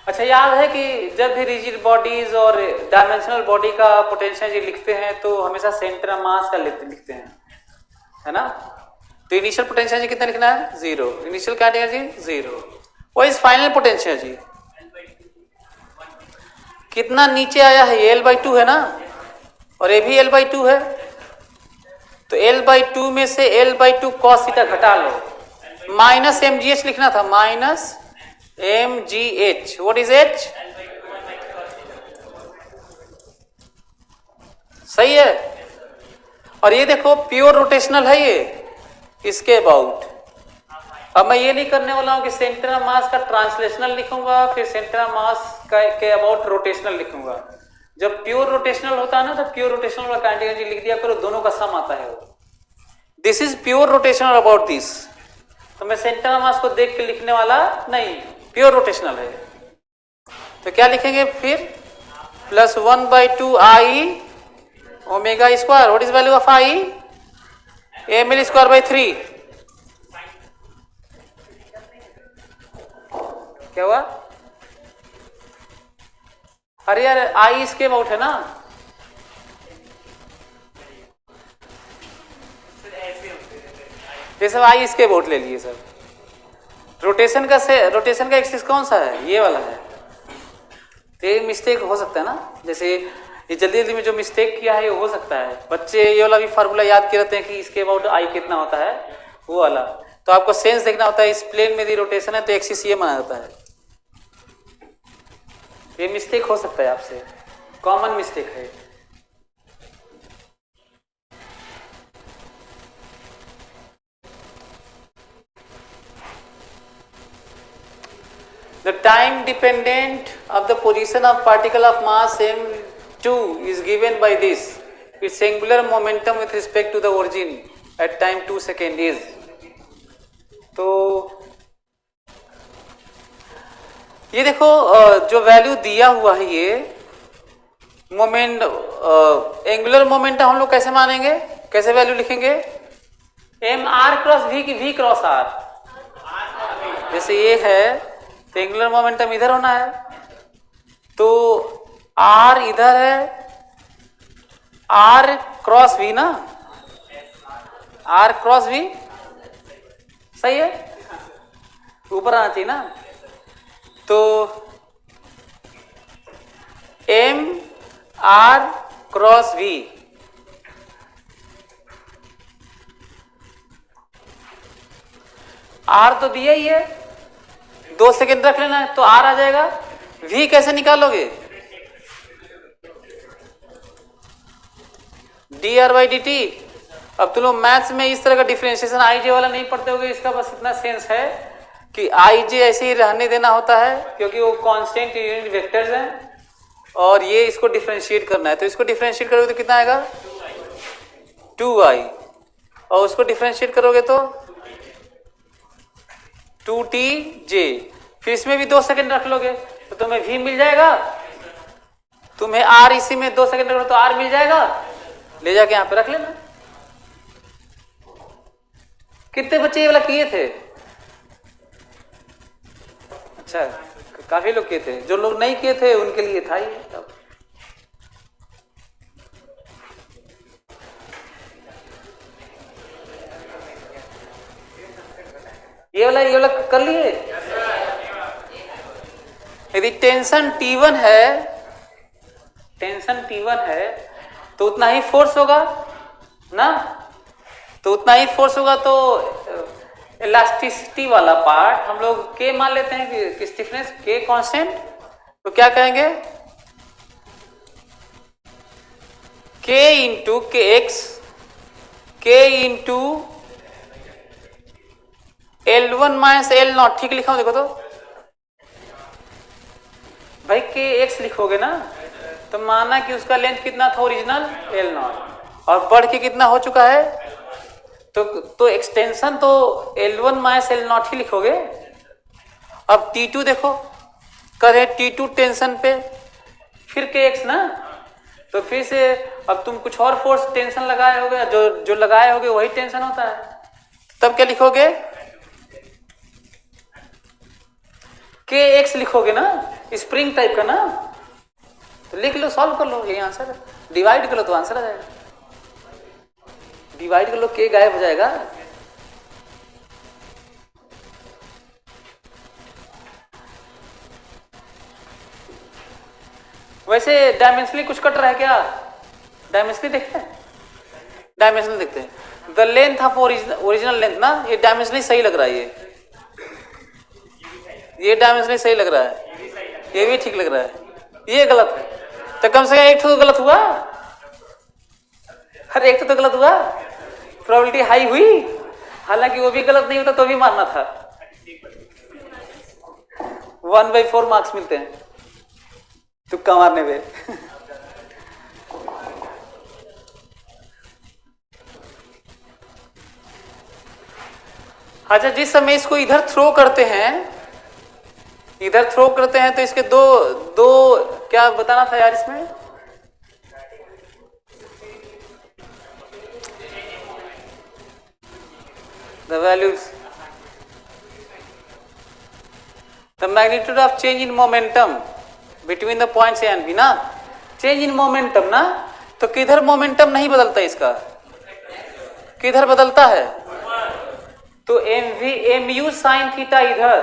अच्छा, याद है कि जब भी रिजिड बॉडीज और डायमेंशनल बॉडी का पोटेंशियल जी लिखते हैं तो हमेशा सेंटर ऑफ मास का लिखते हैं, है ना। तो इनिशियल पोटेंशियल जी कितना लिखना है, zero, initial kinetic energy zero, वो इस फाइनल पोटेंशियल जी कितना नीचे आया है, ये L/2 है ना, और ये भी L/2 है, तो L/2 में से L/2 cos थीटा घटा लो, माइनस mgh लिखना था, minus mgh, what is h, सही है। और ये देखो प्योर रोटेशनल है ये, इसके अबाउट। अब मैं ये नहीं करने वाला हूं कि सेंटर ऑफ मास का ट्रांसलेशनल लिखूंगा फिर सेंटर ऑफ मास के अबाउट रोटेशनल लिखूंगा। जब प्योर रोटेशनल होता है ना तो प्योर रोटेशनल वाला काइनेटिक एनर्जी लिख दिया करो, दोनों का सम आता है वो। This is pure rotational about this, तो मैं सेंटर ऑफ मास को देख के लिखने वाला नहीं, प्योर रोटेशनल है। तो क्या लिखेंगे फिर, plus 1/2 I omega square, what is value of I, ml square by 3। क्या हुआ, अरे यार I इसके अबाउट है ना, ये सब I इसके अबाउट ले लिए सब। रोटेशन का एक्सिस कौन सा है, ये वाला है। तो ये मिस्टेक हो सकता है ना, जैसे ये जल्दी जल्दी में जो मिस्टेक किया है ये हो सकता है। बच्चे ये वाला भी फार्मूला याद किए रहते हैं कि इसके अबाउट I कितना होता है, वो वाला। तो आपको सेंस देखना होता है, इस प्लेन में यदि रोटेशन है तो एक्सिस ये माना जाता है। ये मिस्टेक हो सकता है आपसे, कॉमन मिस्टेक है। The time dependent of the position of particle of mass m2 is given by this, its angular momentum with respect to the origin at time 2 second is। तो ये देखो जो वैल्यू दिया हुआ है ये मोमेंट, एंगुलर मोमेंटम हम लोग कैसे मानेंगे, कैसे वैल्यू लिखेंगे, एम आर क्रॉस वी की वी क्रॉस आर। जैसे ये है तो एंगुलर मोमेंटम इधर होना है, तो आर इधर है, आर क्रॉस वी ना, आर क्रॉस वी सही है, ऊपर आना चाहिए ना। तो m r cross v, r तो दिया ही है, 2 सेकेंड रख लेना है तो आर आ जाएगा। वी कैसे निकालोगे, D R by D T. अब तुम लोग मैथ्स में इस तरह का डिफरेंशिएशन आई जे वाला नहीं पढ़ते होगे, इसका बस इतना सेंस है कि आई जे ऐसे ही रहने देना होता है क्योंकि वो कांस्टेंट यूनिट वेक्टर्स हैं, और ये इसको डिफरेंशिएट करना है। तो इसको डिफरेंशिएट करोगे तो कितना आएगा, 2i, और उसको डिफरेंशिएट करोगे तो 2tj। फिर इसमें भी 2 सेकेंड रख लोगे तो तुम्हें v मिल जाएगा, तुम्हें r इसी में 2 सेकेंड रखो तो r मिल जाएगा, ले जाके यहां पे रख लेना। कितने बच्चे ये वाला किए थे, अच्छा काफी लोग किए थे, जो लोग नहीं किए थे उनके लिए था ये। तब ये वाला कर लिए। यदि टेंशन T1 है, टेंशन T1 है तो उतना ही फोर्स होगा ना, तो उतना ही फोर्स होगा। तो इलास्टिसिटी वाला पार्ट हम लोग K मान लेते हैं कि स्टिफनेस K कांस्टेंट, तो क्या कहेंगे, k इंटू के x, k into L1 minus L not, ठीक लिखा हूं देखो तो भाई, के एक्स लिखोगे ना तो माना कि उसका लेंथ कितना था ओरिजिनल, एल नॉट, और बढ़ के कितना हो चुका है, तो एक्सटेंशन तो L1 माइनस एल नॉट ही लिखोगे। अब T2 देखो, करे T2 टेंशन पे, फिर के एक्स ना, तो फिर से अब तुम कुछ और फोर्स टेंशन लगाए होगे, जो लगाए होगे वही टेंशन होता है, तब क्या लिखोगे, के एक्स लिखोगे ना, स्प्रिंग टाइप का ना, तो लिख लो, सॉल्व कर लो, ये आंसर है। डिवाइड कर लो तो आंसर आ जाएगा, डिवाइड कर लो, के गायब हो जाएगा। वैसे डायमेंशनली कुछ कट रहा है क्या, डायमेंशनली देखते हैं, डायमेंशनल देखते हैं, the length of original length ना, ये डायमेंशनली सही लग रहा है, ये डायमेंशनली सही लग रहा है, ये भी ठीक लग रहा है, ये गलत है, तो कम से कम एक तो गलत हुआ, हर एक तो गलत हुआ, प्रोबेबिलिटी हाई हुई, हालांकि वो भी गलत नहीं होता तो भी मानना था। 1/4 मार्क्स मिलते हैं तुक्का मारने पे। अच्छा, जिस समय इसको इधर थ्रो करते हैं, इधर थ्रो करते हैं तो इसके दो क्या बताना था यार इसमें, the values, the magnitude of change in momentum between the points A and B ना, change in momentum ना, तो किधर मोमेंटम नहीं बदलता इसका, किधर बदलता है, तो mu sin थीटा इधर,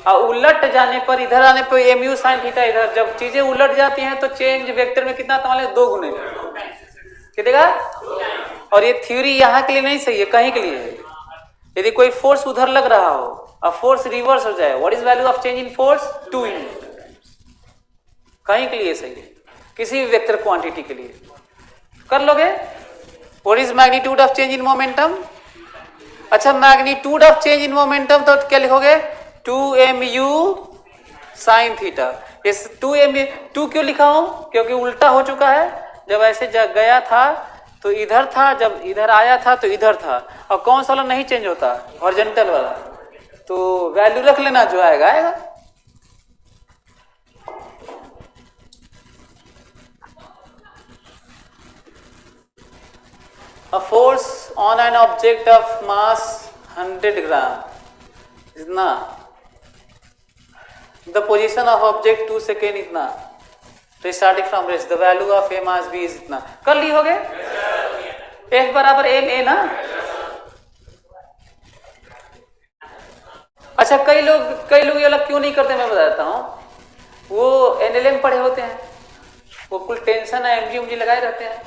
और उलट जाने पर, इधर आने पर mu sin थीटा इधर, जब चीजें उलट जाती हैं तो चेंज वेक्टर में कितना आता है, 2 गुने, कितना, और ये थ्योरी यहाँ के लिए नहीं सही है, कहीं के लिए है, यदि कोई फोर्स उधर लग रहा हो और फोर्स रिवर्स हो जाए, what is value of change in force, 2 कहीं के लिए सही है, किसी भी वेक्टर क्वांटिटी के लिए कर लोगे। What is magnitude of change in momentum, अच्छा magnitude of change in momentum तो क्या लिखोगे, 2mu sin थीटा, इस 2 क्यों लिखा हूं, क्योंकि उल्टा हो चुका है, जब ऐसे गया था तो इधर था, जब इधर आया था तो इधर था, और कौन सा वाला नहीं चेंज होता, हॉरिजॉन्टल वाला, तो वैल्यू रख लेना, जो आएगा आएगा। A force on an object of mass 100 gram इतना, the position of object 2 second इतना, तो starting from rest, the value of a mass b is इतना, कर ली होगे, F बराबर एम ए ना। अच्छा, कई लोग ये वाला क्यों नहीं करते, मैं बताता हूँ, वो एनएलएम पढ़े होते हैं, वो कुल टेंशन है, एमजी लगाए रहते हैं,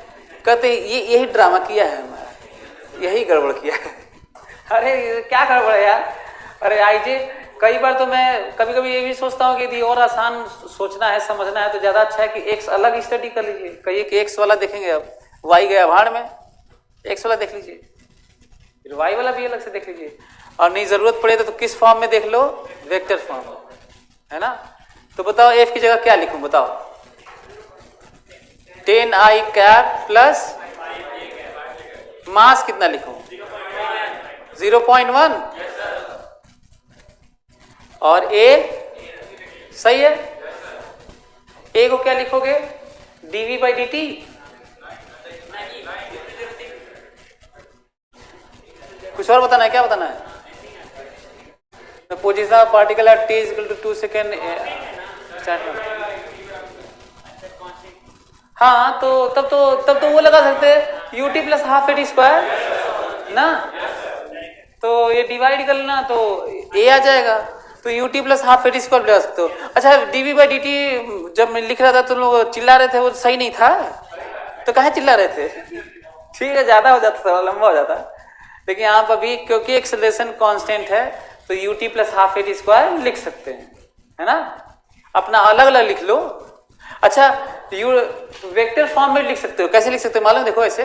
कहते यही ड्रामा किया है हमारा, यही गड़बड़ किया है। अरे क्या गड़बड़ है यार, अरे आईजे, कई बार तो मैं कभी कभी ये भी सोचता हूँ कि यदि और आसान सोचना है, समझना है, तो ज्यादा अच्छा है कि एक्स अलग स्टडी कर लीजिए, कहिए कि एक्स वाला देखेंगे, अब वाई गया भाड़ में, एक्स वाला देख लीजिए, फिर वाई वाला भी अलग से देख लीजिए, और नहीं जरूरत पड़े तो किस फॉर्म में देख लो, वेक्टर फॉर्म, है ना। तो बताओ एफ की जगह क्या लिखूं, बताओ, 10i कैप प्लस मास कितना लिखूं, 0.1, और ए सही है, ए को क्या लिखोगे, dv/dt, कुछ और बताना है, क्या बताना है, position of particle at t equal to 2 second, हाँ, तो तब तो वो लगा सकते हैं ut plus half at square ना, तो ये डिवाइड कर लेना तो ए आ जाएगा, तो ut plus half at square लगा सकते हो। अच्छा, dv/dt जब मैं लिख रहा था तो लोग चिल्ला रहे थे, वो सही नहीं था, तो कहाँ चिल्ला रहे थे, ठीक है, ज्यादा हो जाता, थोड़ा लंबा हो जाता, लेकिन यहाँ पर भी क्योंकि एक्सेलरेशन कांस्टेंट है तो ut plus half at square लिख सकते हैं, है ना। अपना अलग अलग लिख लो। अच्छा, यू वेक्टर फॉर्म में लिख सकते हो। कैसे लिख सकते हो मालूम? देखो ऐसे,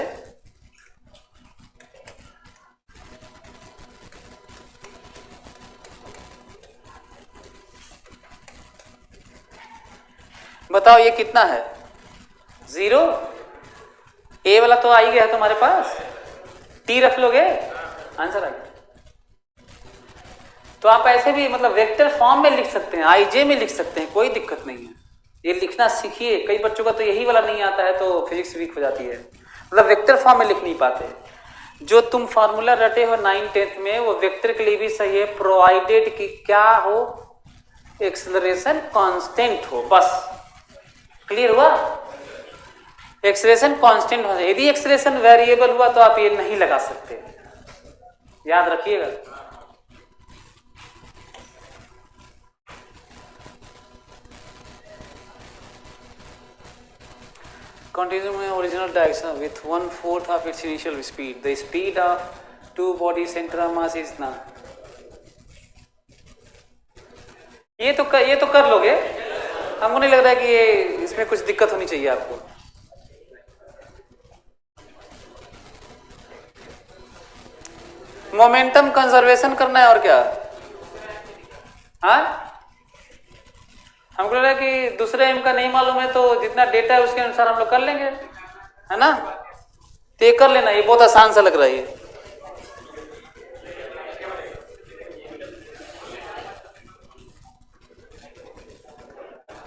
बताओ ये कितना है? 0। ए वाला तो आ ही गया तुम्हारे पास, टी रख लोगे, आंसर आ गया। तो आप ऐसे भी मतलब वेक्टर फॉर्म में लिख सकते हैं, आईजे में लिख सकते हैं, कोई दिक्कत नहीं है। ये लिखना सीखिए। कई बच्चों का तो यही वाला नहीं आता है तो फिजिक्स वीक हो जाती है, मतलब वेक्टर फॉर्म में लिख नहीं पाते। जो तुम फार्मूला रटे हो 9th-10th में वो वेक्टर के लिए भी सही है, प्रोवाइडेड कि क्या हो, एक्सेलरेशन कांस्टेंट हो, बस। क्लियर हुआ? एक्सेलरेशन कांस्टेंट हो। यदि एक्सेलरेशन वेरिएबल हुआ तो आप ये नहीं लगा सकते, याद रखिएगा। Continue my original direction with 1/4 of its initial speed. The speed of two body center of mass is ना। ये तो कर लोगे। हमको नहीं लग रहा है कि ये इसमें कुछ दिक्कत होनी चाहिए आपको। मोमेंटम कंजर्वेशन करना है और क्या? हाँ, हमको लग रहा है कि दूसरे एम का नहीं मालूम है तो जितना डेटा है उसके अनुसार हम लोग कर लेंगे, है ना? तो ये कर लेना, ये बहुत आसान सा लग रहा है।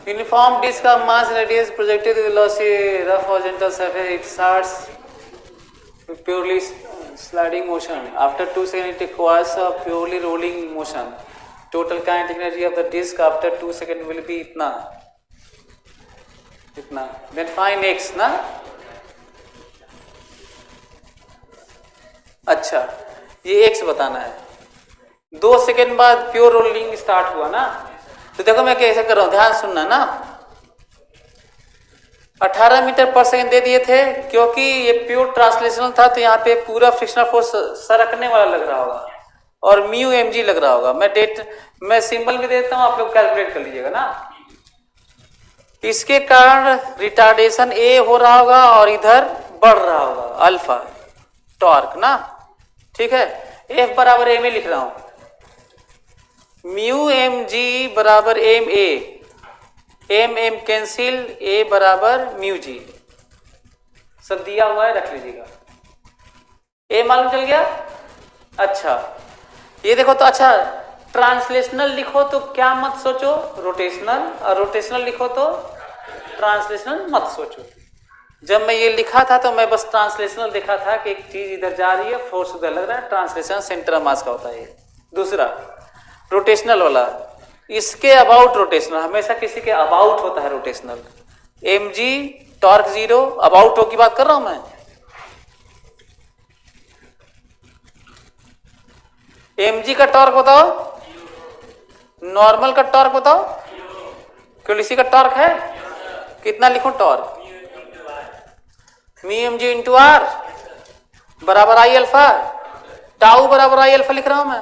Uniform disc of mass radius projected velocity rough horizontal surface it starts purely sliding motion. After 2 seconds it requires a purely rolling motion. Total kinetic energy of the disc after 2 seconds will be इतना। Then find x ना। अच्छा, ये x बताना है। 2 second बाद pure rolling start हुआ ना, तो देखो मैं कैसे कर रहा हूं, ध्यान सुनना ना। 18 मीटर पर सेकंड दे दिए थे क्योंकि ये प्योर ट्रांसलेशनल था, तो यहाँ पे पूरा फ्रिक्शनल फोर्स सरकने वाला लग रहा होगा और म्यू एम जी लग रहा होगा। मैं सिंबल भी देता हूं, आप लोग कैलकुलेट कर लीजिएगा ना। इसके कारण रिटार्डेशन ए हो रहा होगा और इधर बढ़ रहा होगा अल्फा टॉर्क ना, ठीक है। एफ बराबर एम ए लिख रहा हूं, म्यू एम जी बराबर M A, M M cancel, A बराबर म्यू जी, सब दिया हुआ है, रख लीजिएगा। ए मालूम चल गया? अच्छा, ये देखो तो अच्छा, ट्रांसलेशनल लिखो तो क्या मत सोचो, रोटेशनल, और रोटेशनल लिखो तो ट्रांसलेशनल मत सोचो। जब मैं ये लिखा था तो मैं बस ट्रांसलेशनल देखा था कि एक चीज इधर जा रही है, फोर्स उधर लग रहा है, ट्रांसलेशन सेंटर ऑफ मास का होता है। दूसरा रोटेशनल वाला, इसके अबाउट रोटेशनल, हमेशा किसी के अबाउट होता है rotational. M g torque 0, about हो की बात कर रहा हूं मैं। एम जी का टॉर्क बताओ, नॉर्मल का टॉर्क बताओ, क्यों का टॉर्क है कितना लिखूं torque, mu M g into r बराबर आई अल्फा, टाउ बराबर आई अल्फा लिख रहा हूं मैं।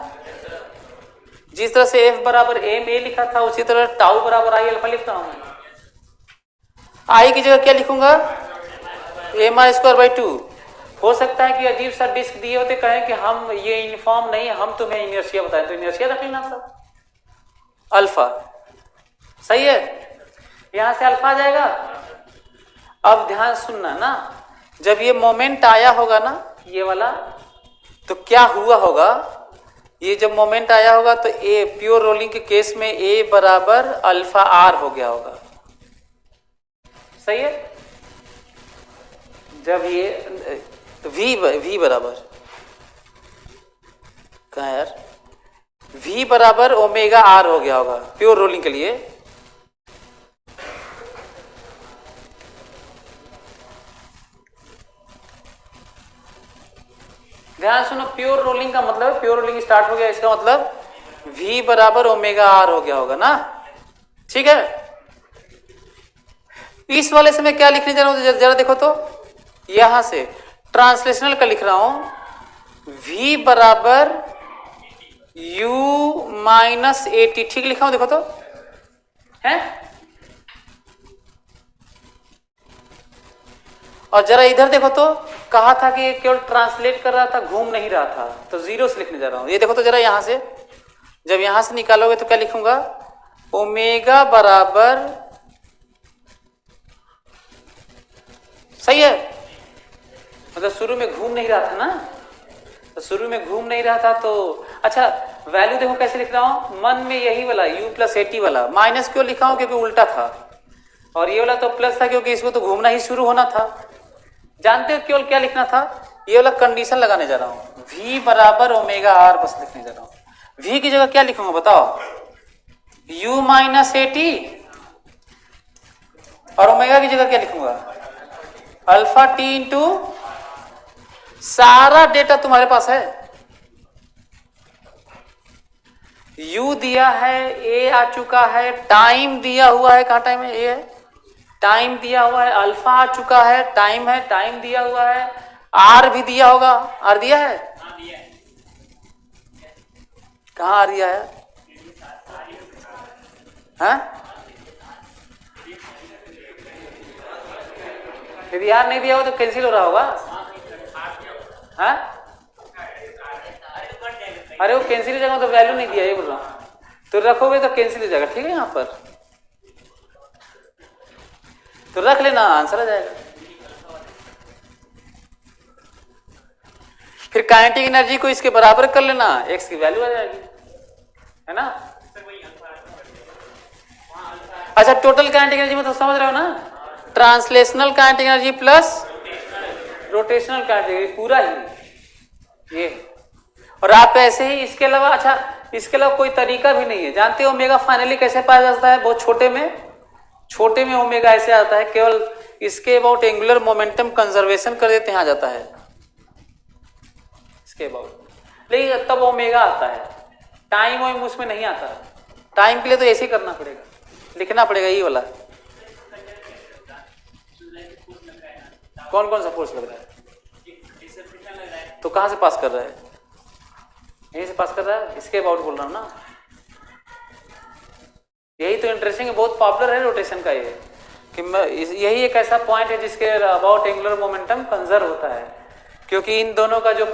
जिस तरह से एफ बराबर एम ए लिखा था उसी तरह टाउ बराबर आई अल्फा लिख रहा हूं मैं। आई की जगह क्या लिखूंगा, एम आर स्क्वायर बाई 2। हो सकता है कि अजीब सा डिस्क दिए होते, कहें कि हम ये यूनिफॉर्म नहीं, हम तुम्हें इनर्शिया बताएं, तो इनर्शिया रख लेना सब, अल्फा सही है, यहां से अल्फा आ जाएगा। अब ध्यान सुनना ना, जब ये मोमेंट आया होगा ना ये वाला, तो क्या हुआ होगा, ये जब मोमेंट आया होगा तो ए प्योर रोलिंग के केस में ए बराबर अल्फा आर हो गया होगा, सही है। जब ये वी बराबर कहा यार, वी बराबर ओमेगा आर हो गया होगा प्योर रोलिंग के लिए। ध्यान सुनो, प्योर रोलिंग का मतलब, प्योर रोलिंग स्टार्ट हो गया, इसका मतलब v बराबर ओमेगा आर हो गया होगा ना, ठीक है। इस वाले से मैं क्या लिखने जा रहा हूं, जरा देखो तो, यहां से ट्रांसलेशनल का लिख रहा हूं, v बराबर u माइनस 80, ठीक लिखा हूं, देखो तो है और जरा इधर देखो तो, कहा था कि केवल ट्रांसलेट कर रहा था, घूम नहीं रहा था, तो जीरो से लिखने जा रहा हूं। ये देखो तो जरा यहां से, जब यहां से निकालोगे तो क्या लिखूंगा, ओमेगा बराबर, सही है, मतलब शुरू में घूम नहीं रहा था ना, तो शुरू में घूम नहीं रहा था तो अच्छा वैल्यू देखो कैसे लिख रहा हूं, मन में यही वाला u प्लस 80 वाला, माइनस क्यों लिखा हूं क्योंकि उल्टा था, और ये वाला तो प्लस था क्योंकि इसको तो घूमना ही शुरू होना था। जानते हो केवल क्या लिखना था, ये वाला कंडीशन लगाने जा रहा हूं, v बराबर ओमेगा r बस लिखने जा रहा हूं। v की जगह क्या लिखूंगा बताओ, u माइनस 80, और ओमेगा की जगह क्या लिखूंगा, अल्फा टी इंटू, सारा डेटा तुम्हारे पास है, u दिया है, a आ चुका है, टाइम दिया हुआ है, कहां टाइम है, a है, टाइम दिया हुआ है, अल्फा आ चुका है, टाइम है, टाइम दिया हुआ है, आर भी दिया होगा, आर दिया है, कहां आर दिया है, हाँ? यदि आर नहीं दिया हो तो कैंसिल हो रहा होगा, हाँ? अरे वो कैंसिल हो जाएगा तो वैल्यू नहीं दिया, ये बोल रहा हूं, तो रखोगे तो कैंसिल हो जाएगा, ठीक है, यहां पर तो रख लेना, आंसर आ जाएगा। फिर काइनेटिक एनर्जी को इसके बराबर कर लेना, एक्स की वैल्यू आ जाएगी, है ना। अच्छा टोटल काइनेटिक एनर्जी में तो समझ रहे हो ना, translational kinetic energy plus rotational kinetic energy, पूरा ही ये, और आप ऐसे ही इसके अलावा, अच्छा इसके अलावा कोई तरीका भी नहीं है, जानते हो ओमेगा फाइनली कैसे पाया जाता है, बहुत छोटे में ओमेगा ऐसे आता है, केवल इसके अबाउट एंगुलर मोमेंटम कंजर्वेशन कर देते हैं, आ जाता है इसके अबाउट, लेकिन तब ओमेगा आता है, टाइम वाइम उसमें नहीं आता, टाइम के लिए तो ऐसे ही करना पड़ेगा, लिखना पड़ेगा ये वाला, कौन कौन सा फोर्स लग रहा है, तो कहां से पास कर रहा है, यहीं से पास कर रहा है, इसके अबाउट बोल रहा हूं ना, यही तो इंटरेस्टिंग है, बहुत पॉपुलर है रोटेशन का ये, कि यही एक ऐसा पॉइंट है जिसके अबाउट एंगुलर मोमेंटम कंजर्व होता है, क्योंकि इन दोनों का जो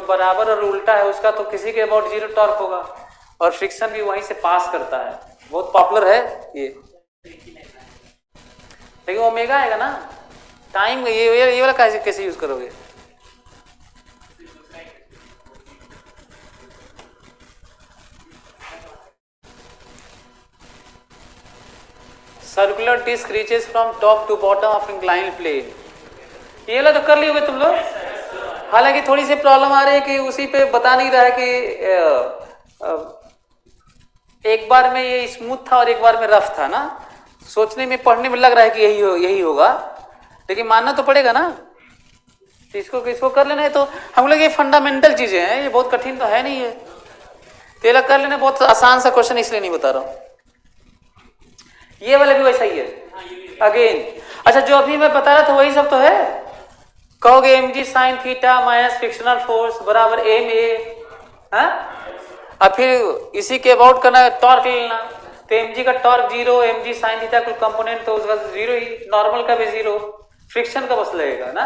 बराबर और उल्टा है उसका तो किसी के अबाउट जीरो टॉर्क होगा, और फ्रिक्शन भी वहीं से पास करता है, बहुत पॉपुलर है ये, लेकिन ओमेगा आएगा ना, टाइम ये वाला कैसे यूज करोगे, circular disc reaches from top to bottom of inclined plane, ये वाला तो कर लिए होगे तुम लोग, हालांकि थोड़ी सी प्रॉब्लम आ रही है कि उसी पे बता नहीं रहा है कि एक बार में ये स्मूथ था और एक बार में रफ था ना, सोचने में पढ़ने में लग रहा है कि यही होगा, लेकिन मानना तो पड़ेगा ना, इसको कर लेना है, तो हम लोग ये फंडामेंटल चीजें हैं, ये बहुत कठिन तो है नहीं है, तेला कर लेना, बहुत आसान सा क्वेश्चन इसलिए नहीं बता रहा हूं, ये वाला भी वैसा ही है अगेन। अच्छा जो अभी मैं बता रहा था वही सब तो है, कहोगे mg sine theta minus frictional force बराबर एम ए, अब फिर इसी के अबाउट करना, टॉर्क लेना, तो mg का torque zero, mg sine theta कोई कंपोनेंट तो उसका जीरो ही, नॉर्मल का भी जीरो, फ्रिक्शन का बस लगेगा ना,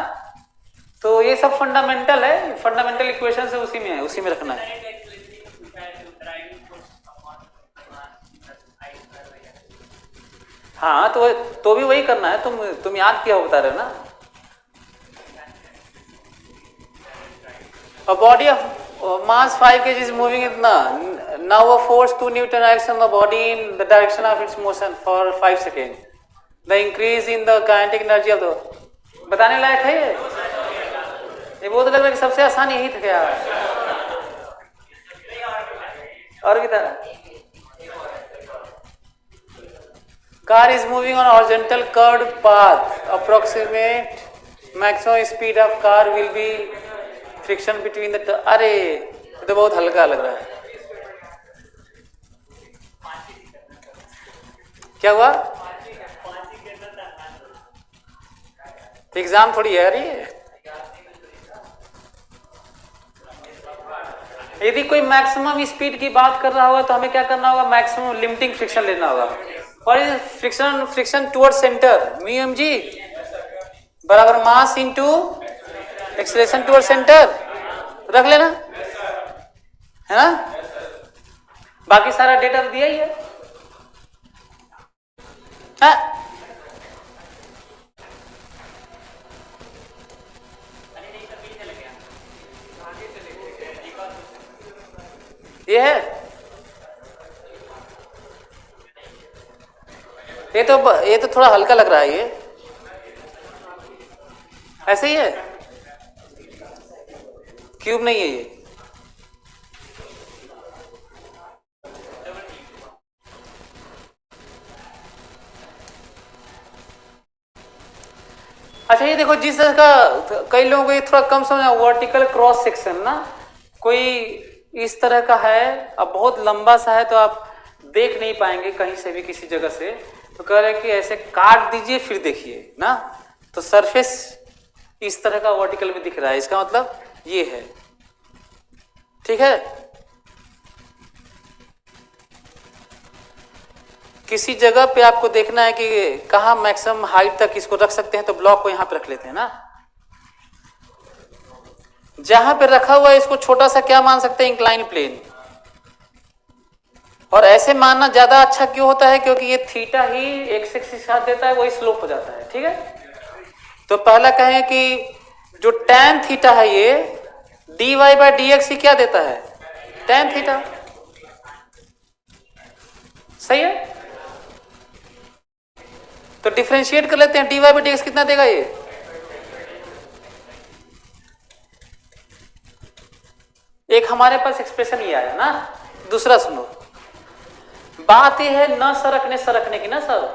तो ये सब फंडामेंटल है, फंडामेंटल इक्वेशन से उसी में है, उसी में रखना है। हाँ तो भी वही करना है, तुम याद किया बता रहे हो ना, a body of mass 5 kg is moving इतना, now a force 2 Newton acts on the body in the direction of its motion for 5 seconds, the increase in the kinetic energy of the, बताने लायक है ये बहुत लग रहा है कि सबसे आसान यही था क्या, और कितना, car is moving on horizontal curved path, approximate maximum speed of car will be friction between the, अरे ये तो बहुत हल्का लग रहा है, क्या हुआ, एग्जाम थोड़ी है यार ये, यदि कोई मैक्सिमम स्पीड की बात कर रहा होगा तो हमें क्या करना होगा, मैक्सिमम लिमिटिंग फ्रिक्शन लेना होगा, और friction toward centre mu M G, बराबर mass into acceleration toward centre, रख लेना, है ना। बाकी सारा डेटा तो दिया ही है। ये है, ये तो थोड़ा हल्का लग रहा है, ये ऐसे ही है, क्यूब नहीं है ये। अच्छा ये देखो, जिस तरह का कई लोगों को ये थोड़ा कम समझ, वर्टिकल क्रॉस सेक्शन ना, कोई इस तरह का है, अब बहुत लंबा सा है तो आप देख नहीं पाएंगे कहीं से भी किसी जगह से, तो कह रहे कि ऐसे काट दीजिए फिर देखिए ना, तो सरफेस इस तरह का वर्टिकल में दिख रहा है, इसका मतलब ये है, ठीक है। किसी जगह पे आपको देखना है कि कहाँ मैक्सिमम हाइट तक इसको रख सकते हैं, तो ब्लॉक को यहां पे रख लेते हैं ना। जहां पे रखा हुआ है इसको छोटा सा क्या मान सकते हैं, इंक्लाइन प्लेन। और ऐसे मानना ज्यादा अच्छा क्यों होता है, क्योंकि ये थीटा ही एक्स एक्सिस के साथ देता है, वही स्लोप हो जाता है, ठीक है। तो पहला कहें कि जो tan थीटा है ये dy बाई डी एक्स ही क्या देता है, tan थीटा, सही है। तो डिफरेंशिएट कर लेते हैं, dy बाई डी एक्स कितना देगा ये, एक हमारे पास एक्सप्रेशन ये आया ना। दूसरा सुनो, बात ये है न सरकने की ना सर,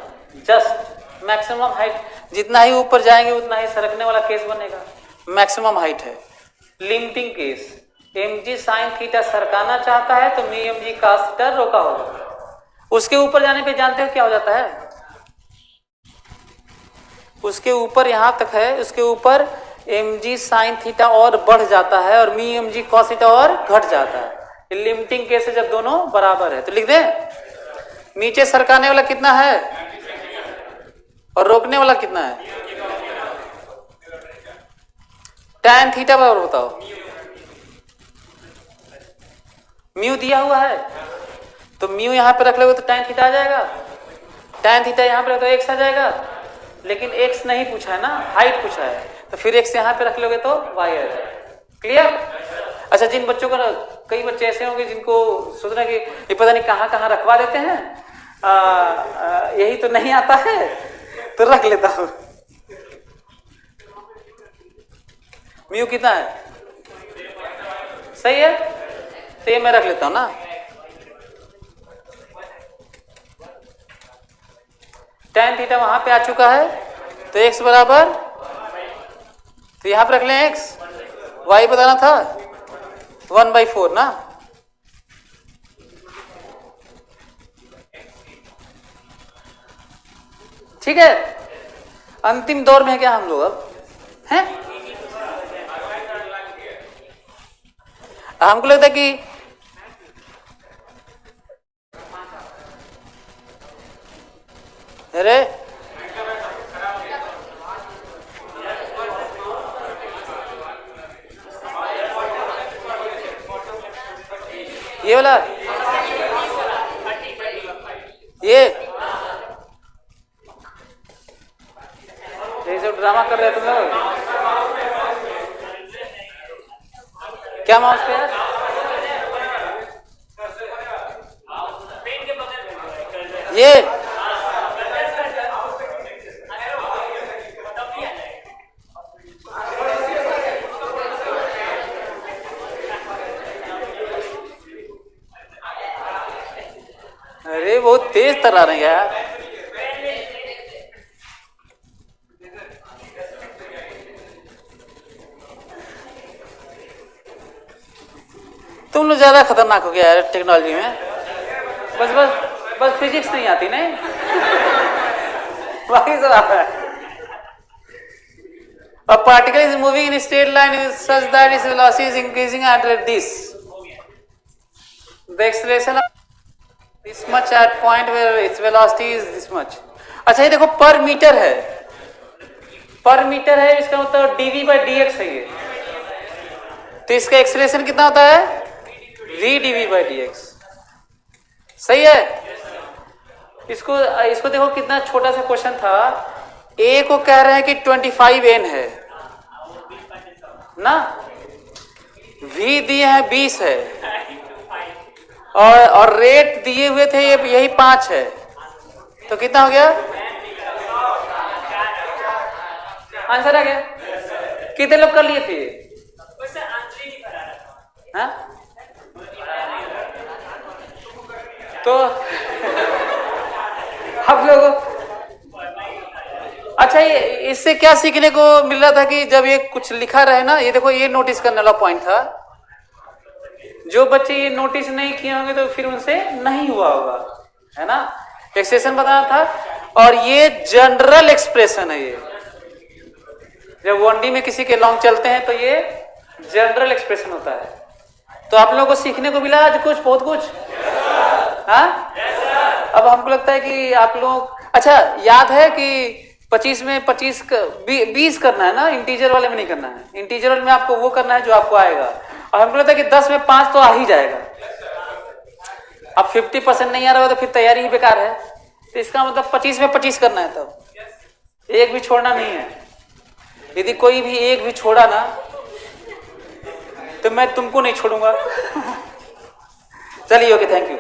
जस्ट मैक्सिमम हाइट, जितना ही ऊपर जाएंगे उतना ही सरकने वाला केस बनेगा, मैक्सिमम हाइट है। Limiting case, mg sin theta सरकाना चाहता है तो mg cos थीटा रोका होगा, उसके ऊपर जाने पे जानते हो क्या हो जाता है, उसके ऊपर यहां तक है, उसके ऊपर mg sin थीटा और बढ़ जाता है और mg cos थीटा और घट जाता है। लिमिटिंग केस है जब दोनों बराबर है, तो लिख दें नीचे सरकाने वाला कितना है और रोकने वाला कितना है, tan थीटा बराबर बताओ, म्यू दिया हुआ है तो म्यू यहां पे रख लोगे तो tan थीटा आ जाएगा, tan थीटा यहां पे रख दो x आ जाएगा, लेकिन x नहीं पूछा है ना, हाइट पूछा है, तो फिर x यहां पे रख लोगे तो y आ जाएगा। क्लियर। अच्छा, जिन बच्चों को, कई बच्चे ऐसे होंगे जिनको सोचना कि ये पता नहीं कहां कहां रखवा देते हैं, यही तो नहीं आता है, तो रख लेता हूं। म्यू कितना है, सही है, तो ये मैं रख लेता हूं ना, tan थीटा वहां पे आ चुका है, तो x बराबर, तो यहां पे रख लें x, y बताना था 1/4 ना, ठीक है। अंतिम दौर में है क्या हम लोग अब, हैं? हमको लगता है कि अरे ये वाला, ये जो ड्रामा कर रहे तुम लोग, क्या माउस पे है, ये अरे बहुत तेज तरा रहे यार, तुम लोग ज्यादा खतरनाक हो गया यार टेक्नोलॉजी में, बस बस बस फिजिक्स नहीं आती नहीं, बाकी सब आता है। A particle is moving in a straight line such that its velocity is increasing at this. The acceleration of this much at point where its velocity is this much. अच्छा ये देखो पर मीटर है, पर मीटर है, इसका मतलब dv/dx है ये। तो इसका एक्सेलरेशन कितना होता है? v dv/dx। सही है। इसको देखो कितना छोटा सा क्वेश्चन था। a को कह रहे हैं कि 25 n है ना, v दिए हैं 20 है, और रेट दिए हुए थे यही 5 है, तो कितना हो गया? आंसर आ गया। कितने लोग कर लिए थे? हाँ? तो आप लोग अच्छा, ये इससे क्या सीखने को मिल रहा था कि जब ये कुछ लिखा रहे ना, ये देखो ये नोटिस करने वाला पॉइंट था। जो बच्चे ये नोटिस नहीं किए होंगे तो फिर उनसे नहीं हुआ होगा, है ना। एक्सप्रेशन बताना था, और ये जनरल एक्सप्रेशन है। ये जब 1D में किसी के लॉन्ग चलते हैं तो ये जनरल एक्सप्रेशन होता है। तो आप लोगों को सीखने को मिला आज कुछ, बहुत कुछ। हाँ, अब हमको लगता है कि आप लोग, अच्छा याद है कि 25 में 20 करना है ना, इंटीजर वाले में नहीं करना है। इंटीजर वाले में आपको वो करना है जो आपको आएगा, और हमको लगता है कि 10 में 5 तो आ ही जाएगा। अब 50% नहीं आ रहा हो तो फिर तैयारी ही बेकार है। तो इसका मतलब 25 में 25 करना है, तब एक भी छोड़ना नहीं है। यदि कोई भी एक भी छोड़ा ना तो मैं तुमको नहीं छोड़ूंगा। चलिए, ओके, थैंक यू।